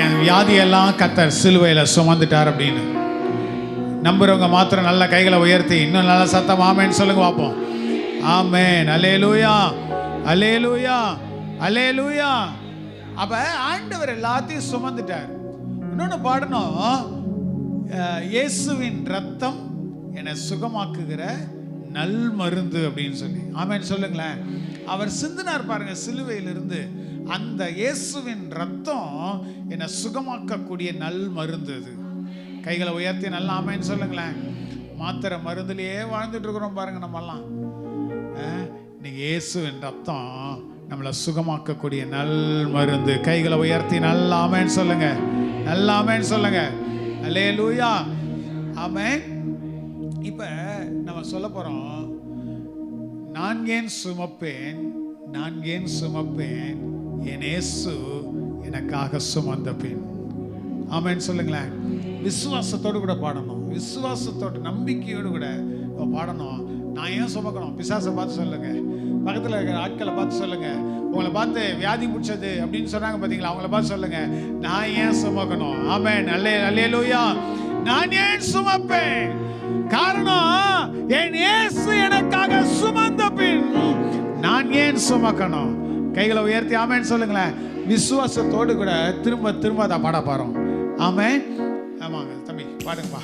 என் வியாதியெல்லாம் கர்த்தர் சிலுவையில சுமந்துட்டார் அப்படின்னு? நம்புறவங்க மாத்திரம் நல்ல கைகளை உயர்த்தி இன்னும் நல்ல சத்தம் ஆமேன்னு சொல்லுங்க பார்ப்போம். ஆமேன். அல்லேலூயா, அல்லேலூயா, அல்லேலூயா. அப்ப ஆண்டவர் எல்லாத்தையும் சுமந்துட்டார். இன்னொன்னு பாடணும், இயேசுவின் ரத்தம் என்னை சுகமாக்குகிற நல் மருந்து அப்படின்னு சொல்லி. ஆமேன்னு சொல்லுங்களேன். அவர் சிந்தினார் பாருங்க சிலுவையிலிருந்து. அந்த இயேசுவின் ரத்தம் என்னை சுகமாக்கக்கூடிய நல் மருந்து. அது கைகளை உயர்த்தி நல்லா ஆமேன்னு சொல்லுங்களேன். மாத்திரை மருந்துலேயே வாழ்ந்துட்டு இருக்கிறோம் பாருங்க நம்மெல்லாம். இன்னைக்கு இயேசுவின் ரத்தம் நம்மளை சுகமாக்கக்கூடிய நல் மருந்து. கைகளை உயர்த்தி நல்லா ஆமேன்னு சொல்லுங்க, நல்லா ஆமேன்னு சொல்லுங்க. அல்லேலூயா, ஆமென். இப்ப நம்ம சொல்ல போறோம், நான் ஏன் சுமப்பேன், நான் ஏன் சுமப்பேன், என் இயேசு எனக்காக சுமந்த பின். ஆமென் சொல்லுங்களேன். விசுவாசத்தோடு கூட பாடணும், விசுவாசத்தோடு நம்பிக்கையோடு கூட பாடணும். நான் ஏன் சுமக்கணும்? பிசாசை பார்த்து சொல்லுங்க, பக்கத்தில் இருக்கிற ஆட்களை பார்த்து சொல்லுங்க, உங்களை பார்த்து வியாதி பிடிச்சது அப்படின்னு சொன்னாங்க பார்த்தீங்களா, அவங்கள பார்த்து சொல்லுங்க, நான் ஏன் சுமக்கணும். ஆமென். அல்லேலூயா. நான் ஏன் சுமப்பேன்? காரணம், என் இயேசு எனக்காக சுமந்த பின் நான் ஏன் சுமக்கணும்? கைகளை உயர்த்தி ஆமென் சொல்லுங்களேன். விசுவாசத்தோடு கூட திரும்ப திரும்ப அதை பாட போறோம். ஆமென். ஆமாங்க தம்பி, பாடுங்கப்பா.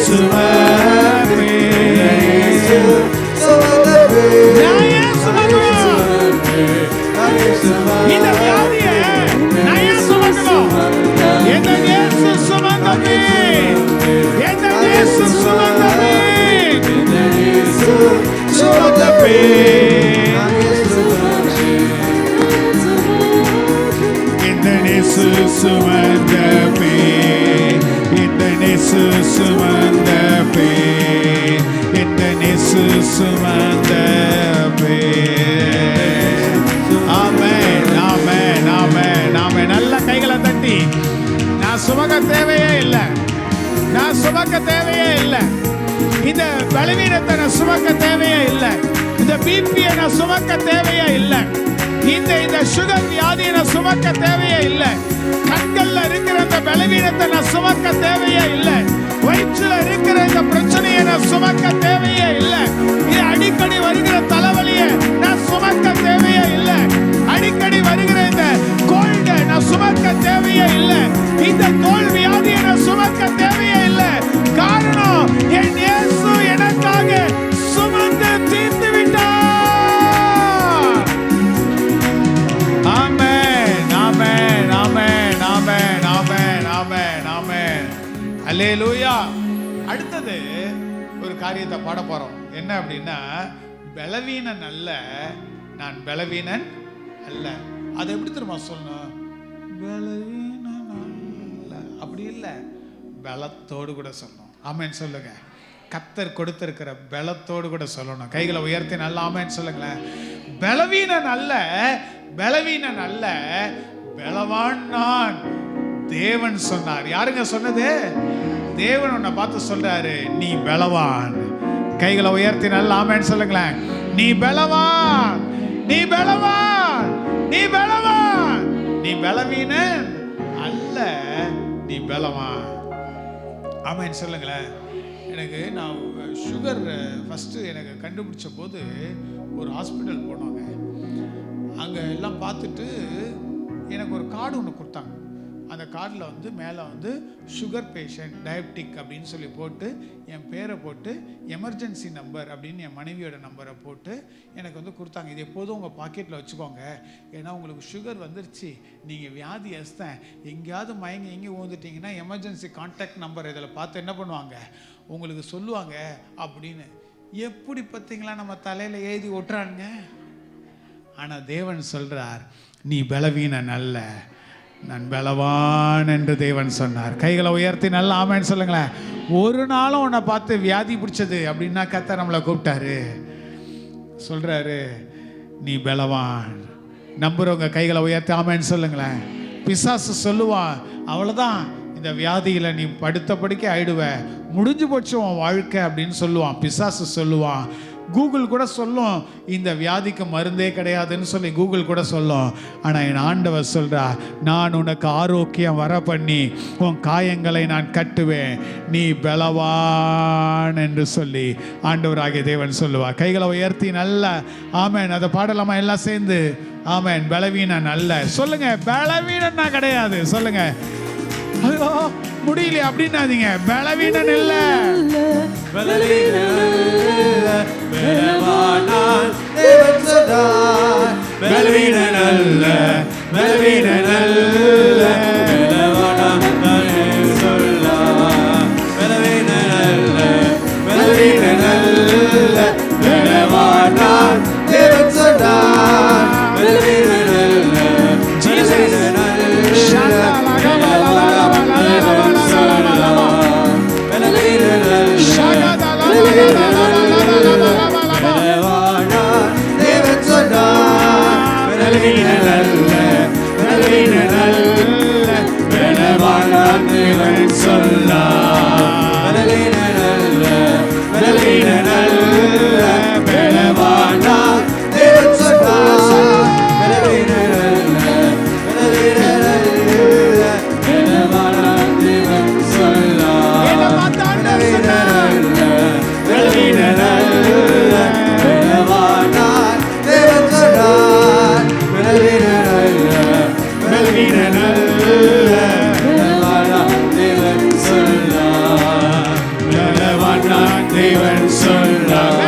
சுமப்பே. நான் ஏன் சுமக்கணும்? இந்த வியாதியை நான் ஏன் சுமக்கணும்? என் இயேசு சுமந்தமே, என் இயேசு சுமந்தமே, சுமந்தமே. இந்த இயேசு சுமந்தமே, இந்த இயேசு சுமந்தமே, இந்த இயேசு சுமந்தமே. ஆமென், ஆமென், ஆமென், ஆமென். நல்ல கைகளை தட்டி, நான் சுமக்க தேவையே இல்லை, நான் சுமக்க தேவையே இல்லை, இந்த பலவீனத்தை நான் சுமக்க தேவையே இல்லை, இந்த பிபியை நான் சுமக்க தேவையே இல்லை, இந்த சுகர் வியாதியை நான் சுமக்க தேவையே இல்லை, கண்கள்ல இருக்கிற இந்த பலவீனத்தை நான் சுமக்க தேவையே இல்லை, வயிற்றுல இருக்கிற இந்த பிரச்சனையை நான் சுமக்க தேவையே இல்லை, இது அடிக்கடி வருகிற தலைவலியை நான் சுமக்க தேவையே இல்லை, அடிக்கடி வருகிற இந்த கோல்டை நான் சுமக்க தேவையே இல்லை, இந்த தோல் வியாதியை நான் சுமக்க தேவையே இல்லை. காரணம், என் இயேசு எனக்காக சுமந்து தீர்த்து விட்டார். ஆமென், ஆமென், ஆமென், ஆமென், ஆமென், ஆமென், ஆமென். அல்லேலூயா. அடுத்தது ஒரு காரியத்தை பாட போறோம். என்ன அப்படின்னா, பலவீனன் அல்ல, நான் பலவீனன் அல்ல. அது எப்படி தெரியுமா சொல்லணும்? பலவீனன் அல்ல, அப்படி இல்லை, பலத்தோடு கூட சொல்லணும். ஆமென் சொல்லுங்க. கர்த்தர் கொடுத்திருக்கிற பலத்தோடு கூட சொல்லணும். கைகளை உயர்த்தி நல்லா ஆமென் சொல்லுங்களேன். பலவீனன் அல்ல, பலவீனன் அல்ல, பலவான் நான். தேவன் சொன்னார். யாருங்க சொன்னது? தேவன் உன்னை பார்த்து சொல்றாரு, நீ பலவான். கைகளை உயர்த்தி நல்லா ஆமென் சொல்லுங்களேன். நீ பலவான், நீ பலவான், நீ பலவான், நீ பலவீனன் அல்ல, நீ பலவான். ஆமென் சொல்லுங்களேன். எனக்கு நான் சுகர் ஃபஸ்ட்டு எனக்கு கண்டுபிடிச்ச போது ஒரு ஹாஸ்பிட்டல் போனோங்க. அங்கே எல்லாம் பார்த்துட்டு எனக்கு ஒரு கார்டு ஒன்று கொடுத்தாங்க. அந்த கார்டில் வந்து மேலே வந்து சுகர் பேஷண்ட், டயபெட்டிக் அப்படின்னு சொல்லி போட்டு என் பேரை போட்டு எமர்ஜென்சி நம்பர் அப்படின்னு என் மனைவியோட நம்பரை போட்டு எனக்கு வந்து கொடுத்தாங்க. இது எப்போதும் உங்கள் பாக்கெட்டில் வச்சுக்கோங்க, ஏன்னா உங்களுக்கு சுகர் வந்துருச்சு, நீங்கள் வியாதியஸ்தன், எங்கேயாவது மயங்கி எங்கே ஊந்துட்டிங்கன்னா எமர்ஜென்சி கான்டாக்ட் நம்பர் இதில் பார்த்து என்ன பண்ணுவாங்க, உங்களுக்கு சொல்லுவாங்க அப்படின்னு. எப்படி பார்த்தீங்களா நம்ம தலையில் எழுதி ஒட்டுறானுங்க. ஆனால் தேவன் சொல்கிறார், நீ பலவீனன் அல்ல, நான் பலவான் என்று தேவன் சொன்னார். கைகளை உயர்த்தி நல்லா ஆமென் சொல்லுங்களேன். ஒரு நாளும் உன்னை பார்த்து வியாதி பிடிச்சது அப்படின்னா கர்த்தர் நம்மளை கூப்பிட்டாரு, சொல்றாரு நீ பலவான். நம்புறவங்க கைகளை உயர்த்தி ஆமென் சொல்லுங்களேன். பிசாசு சொல்லுவான், அவ்வளோதான், இந்த வியாதியில நீ படுத்த படுக்கை ஆயிடுவ, முடிஞ்சு போச்சு உன் வாழ்க்கை அப்படின்னு சொல்லுவான். பிசாசு சொல்லுவான். கூகுள் கூட சொல்லும், இந்த வியாதிக்கு மருந்தே கிடையாதுன்னு சொல்லி கூகுள் கூட சொல்லும். ஆனால் என் ஆண்டவர் சொல்றா, நான் உனக்கு ஆரோக்கியம் வர பண்ணி உன் காயங்களை நான் கட்டுவேன், நீ பலவான் என்று சொல்லி ஆண்டவராகிய தேவன் சொல்லுவார். கைகளை உயர்த்தி நல்லா ஆமென். அதை பாடலாமா எல்லாம் சேர்ந்து? ஆமென். பலவீனன் அல்ல சொல்லுங்க. பலவீனன்னா கிடையாது சொல்லுங்க. ஐயோ முடியல அப்படின்னாதீங்க. பலவீனன் இல்ல, பலவீனன் அல்ல, பலவானான் தேவன் சொன்னார். பலவீனன் அல்ல, பலவீனன் அல்ல, பலவானான் தேவன் சொன்னார். பலவீனன் அல்ல, பலவீனன் அல்ல, பலவானான் தேவன் சொன்னார். பலவீனன் அல்ல, பலவீனன் அல்ல, பலவீனன் தேவன் சொல்றார்.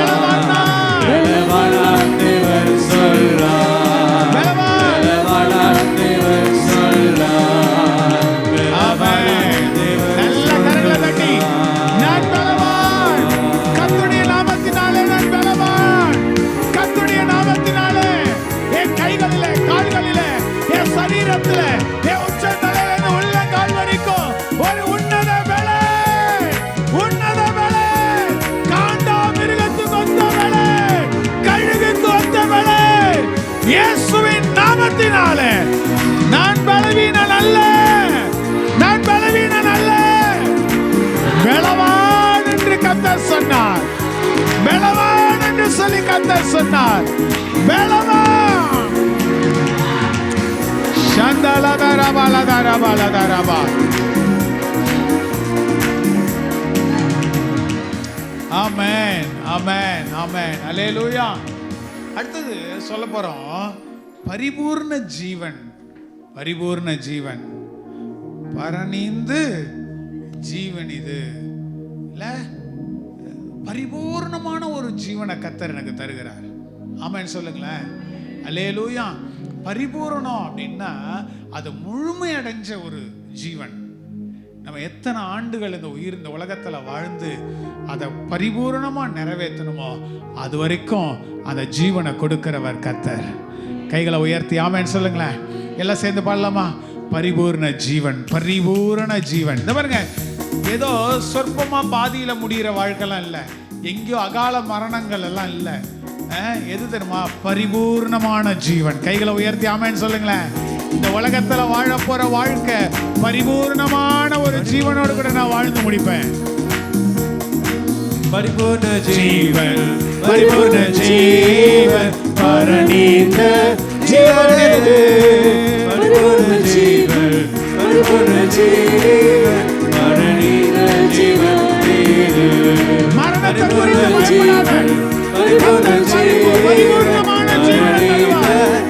பலவானார் தேவன் சொல்றார். பலவானார் தேவன் சொல்றார். ஆமென். நல்ல கரங்களை தட்டி, நான் பலவான், கர்த்தருடைய நாமத்தினாலே நான் பலவான். கர்த்தருடைய நாமத்தினாலே என் கைகளிலே, கால்களிலே, என் சரீரத்திலே, என் உச்சந்தலையிலிருந்து உள்ளங்கால் வரைக்கும் ஒரு உன்னத பலன், உன்னத பலன், காண்டாமிருகத்துக்கு ஒத்த பலன், கழுகுக்கு ஒத்த பலன், இயேசுவின் நாமத்தினாலே நான் பலவீனன் அல்ல, நான் பலவீனன் அல்ல. பலவான் என்று கர்த்தர் சொன்னார். பலவான் என்று சொல்லி கர்த்தர் சொன்னார். பலவான். சந்தலதரபலதரபலதரபா. ஆமென், ஆமென், ஆமென். அல்லேலூயா. அடுத்தது சொல்ல போறோம் பரிபூர்ண ஜீவன். பரிபூர்ண ஜீவன், பரநீந்து ஜீவன். இது இல்ல, பரிபூர்ணமான ஒரு ஜீவனை கர்த்தர் எனக்கு தருகிறார். ஆமென் சொல்லுங்களேன். அல்லேலூயா. பரிபூரணம் அப்படின்னா அது முழுமையடைஞ்ச ஒரு ஜீவன். நம்ம எத்தனை ஆண்டுகள் இந்த உயிர் இந்த உலகத்துல வாழ்ந்து அதை பரிபூரணமா நிறைவேற்றணுமோ அது வரைக்கும் அந்த ஜீவனை கொடுக்கிறவர் கர்த்தர். கைகளை உயர்த்தி ஆமென் சொல்லுங்களேன். எல்லாம் சேர்ந்து பாடலாமா? பரிபூர்ண ஜீவன், பரிபூரண ஜீவன். இந்த பாருங்க, ஏதோ சொற்பமா பாதியில முடிகிற வாழ்க்கைலாம் இல்லை, எங்கேயோ அகால மரணங்கள் எல்லாம் இல்லை. எது தெரியுமா? பரிபூர்ணமான ஜீவன். கைகளை உயர்த்தி ஆமென் சொல்லுங்களேன். இந்த உலகத்துல வாழ போற வாழ்க்கை பரிபூர்ணமான ஒரு ஜீவனோடு கூட நான் வாழ்ந்து முடிப்பேன். பரிபூர்ண ஜீவன், பரிபூர்ண ஜீவன், பரநீந்த ஜீவன். பரிபூர்ண ஜீவன், பரிபூர்ண ஜீவன், பரநீந்த ஜீவன். மரணத்தை குறித்து பயப்படாத. பரிபூர்ண ஜீவன், பரிபூர்ணமான ஜீவனை தருவார்.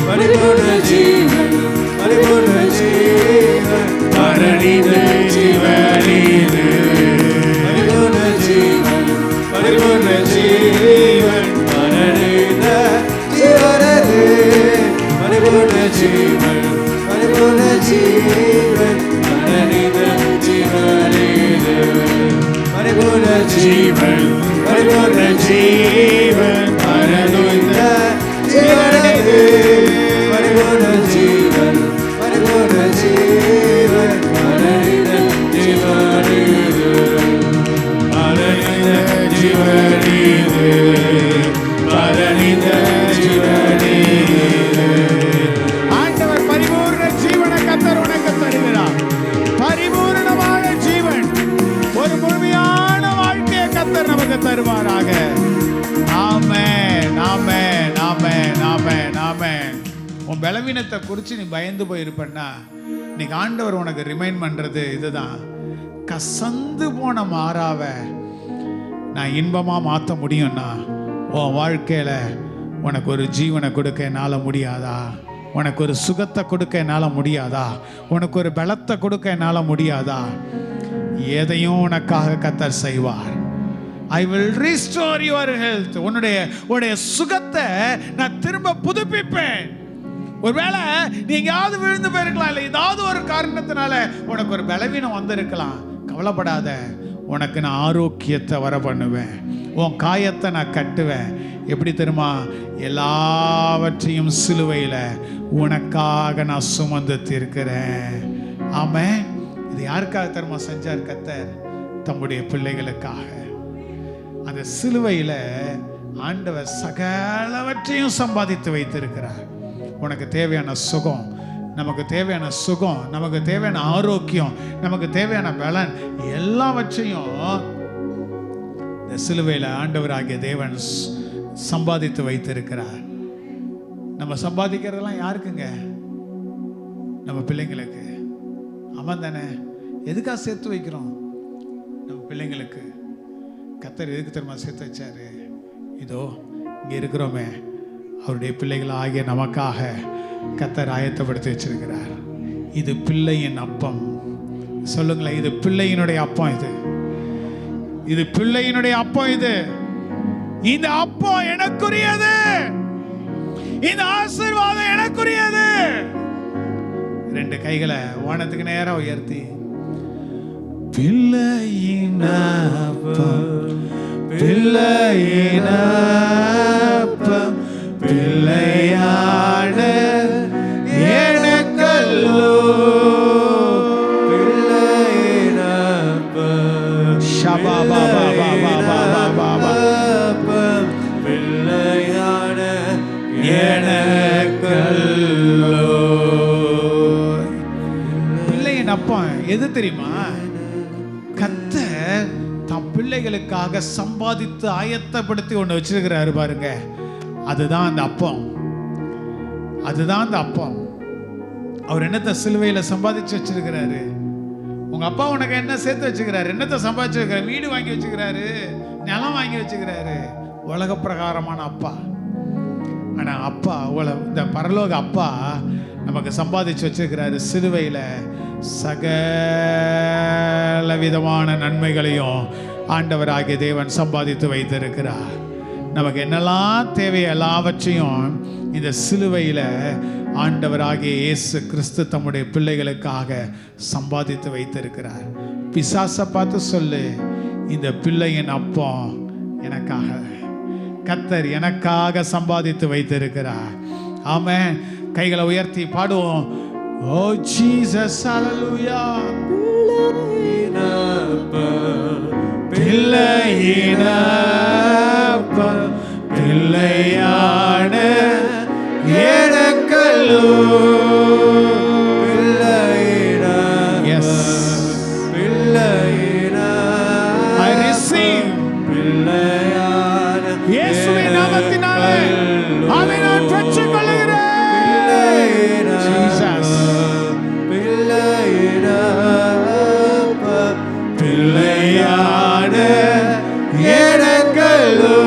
பரிபூர்ண ஜீவன், பரிபூர்ண ஜீவன், பரநீந்த ஜீவன். பரிபூர்ண ஜீவன், பரிபூர்ண ஜீவன், பரநீந்த ஜீவன். பரிபூர்ண ஜீவன், பரிபூர்ண ஜீவன், பரநீந்த ஜீவன். பரிபூர்ண ஜீவன், பரிபூர்ண ஜீவன், பரநீந்த ஜீவன். பரிபூர்ண ஜீவன், பரிபூர்ண ஜீவன், பரநீந்த ஜீவன். பரநீந்த ஜீவன், பரநீந்த ஜீவன். ஆண்டவர் பரிபூர்ண ஜீவனை கர்த்தர் உனக்கு தருகிறார். பரிபூர்ணமான ஜீவன், ஒரு முழுமையான வாழ்க்கையை கர்த்தர் நமக்கு தருவாராக. ஆமென், ஆமென், ஆமென், ஆமென், ஆமென். உன் பலவீனத்தை குறித்து நீ பயந்து போயிருப்பன்னா இன்னைக்கு ஆண்டவர் உனக்கு ரிமைண்ட் பண்றது இதுதான். கசந்து போன மாறாவ நான் இன்பமா மாற்ற முடியும்னா உன் வாழ்க்கையில உனக்கு ஒரு ஜீவனை கொடுக்க என்னால் முடியாதா? உனக்கு ஒரு சுகத்தை கொடுக்க என்னால் முடியாதா? உனக்கு ஒரு பலத்தை கொடுக்க என்னால் முடியாதா? எதையும் உனக்காக கர்த்தர் செய்வார். I will restore your health. உன்னுடைய சுகத்தை நான் திரும்ப புதுப்பிப்பேன். ஒருவேளை நீ எங்கேயாவது விழுந்து போயிருக்கலாம், இல்லை ஏதாவது ஒரு காரணத்தினால உனக்கு ஒரு பலவீனம் வந்திருக்கலாம். கவலைப்படாத, உனக்கு நான் ஆரோக்கியத்தை வர பண்ணுவேன். உன் காயத்தை நான் கட்டுவேன். எப்படி தெரியுமா? எல்லாவற்றையும் சிலுவையில் உனக்காக நான் சுமந்து தீர்க்கிறேன். ஆமென். இது யாருக்காக தெரியுமா செஞ்சார் கர்த்தர்? தம்முடைய பிள்ளைகளுக்காக. அந்த சிலுவையில் ஆண்டவர் சகலவற்றையும் சம்பாதித்து வைத்திருக்கிறார். உனக்கு தேவையான சுகம், நமக்கு தேவையான சுகம், நமக்கு தேவையான ஆரோக்கியம், நமக்கு தேவையான பலன் எல்லாவற்றையும் இந்த சிலுவையில் ஆண்டவராகிய தேவன் சம்பாதித்து வைத்திருக்கிறார். நம்ம சம்பாதிக்கிறதெல்லாம் யாருக்குங்க? நம்ம பிள்ளைங்களுக்கு. அவன் தானே. எதுக்காக சேர்த்து வைக்கிறோம்? நம்ம பிள்ளைங்களுக்கு. கர்த்தர் எதுக்கு தெரியுமா சேர்த்து வச்சாரு? இதோ இங்கே இருக்கிறோமே, அவருடைய பிள்ளைகள் ஆகிய நமக்காக கர்த்தர் ஆயத்தப்படுத்தி வச்சிருக்கிறார். இது பிள்ளையின் அப்பம். சொல்லுங்களேன், இது பிள்ளையினுடைய அப்பம். இது இது பிள்ளையினுடைய அப்பம். இந்த அப்பம் எனக்குரியது, இந்த ஆசீர்வாதம் எனக்குரியது. 2 கைகளை வானத்துக்கு நேரம் உயர்த்தி, பிள்ளையின் அப்பம், பிள்ளையின் அப்பம், பிள்ளையான எனக்கல்லோ, பிள்ளையின் அப்பம், ஷபா பாபா பாபா பாபா பாபா, பிள்ளையான எனக்கல்லோ. பிள்ளையின் அப்பம் எது தெரியுமா? கர்த்தர் தம் பிள்ளைகளுக்காக சம்பாதித்து ஆயத்தப்படுத்தி ஒன்று வச்சிருக்கிறாரு பாருங்க. அதுதான் அந்த அப்பம். அதுதான் அந்த அப்பம். அவர் என்னத்தை சிலுவையில சம்பாதிச்சு வச்சிருக்கிறாரு? உங்க அப்பா உனக்கு என்ன சேர்த்து வச்சுக்கிறாரு? என்னத்தை சம்பாதிச்சு வைக்கிறாரு? வீடு வாங்கி வச்சுக்கிறாரு, நிலம் வாங்கி வச்சுக்கிறாரு. உலக பிரகாரமான அப்பா. ஆனா அப்பா, இந்த பரலோக அப்பா நமக்கு சம்பாதிச்சு வச்சிருக்கிறாரு. சிலுவையில சகல விதமான நன்மைகளையும் ஆண்டவராகிய தேவன் சம்பாதித்து வைத்திருக்கிறார். நமக்கு என்னெல்லாம் தேவையோ எல்லாவற்றையும் இந்த சிலுவையில ஆண்டவராகிய இயேசு கிறிஸ்து தம்முடைய பிள்ளைகளுக்காக சம்பாதித்து வைத்திருக்கிறார். பிசாசை பார்த்து சொல்லு, இந்த பிள்ளையின் அப்பம் எனக்காக, கர்த்தர் எனக்காக சம்பாதித்து வைத்திருக்கிறார். ஆமென். கைகளை உயர்த்தி பாடுவோம். ஓ ஜீசஸ், ஹல்லேலூயா. பிள்ளையின் அப்பம், பிள்ளையான எனக்கல்லோ, பிள்ளையின் yes, பிள்ளையின் I receive. பிள்ளையான இயேசுவின் நாமத்தினாலே அதை நான் பெற்றுக்கொள்கிறேன். Jesus. பிள்ளையின் அப்பம், பிள்ளையான எனக்கல்லோ.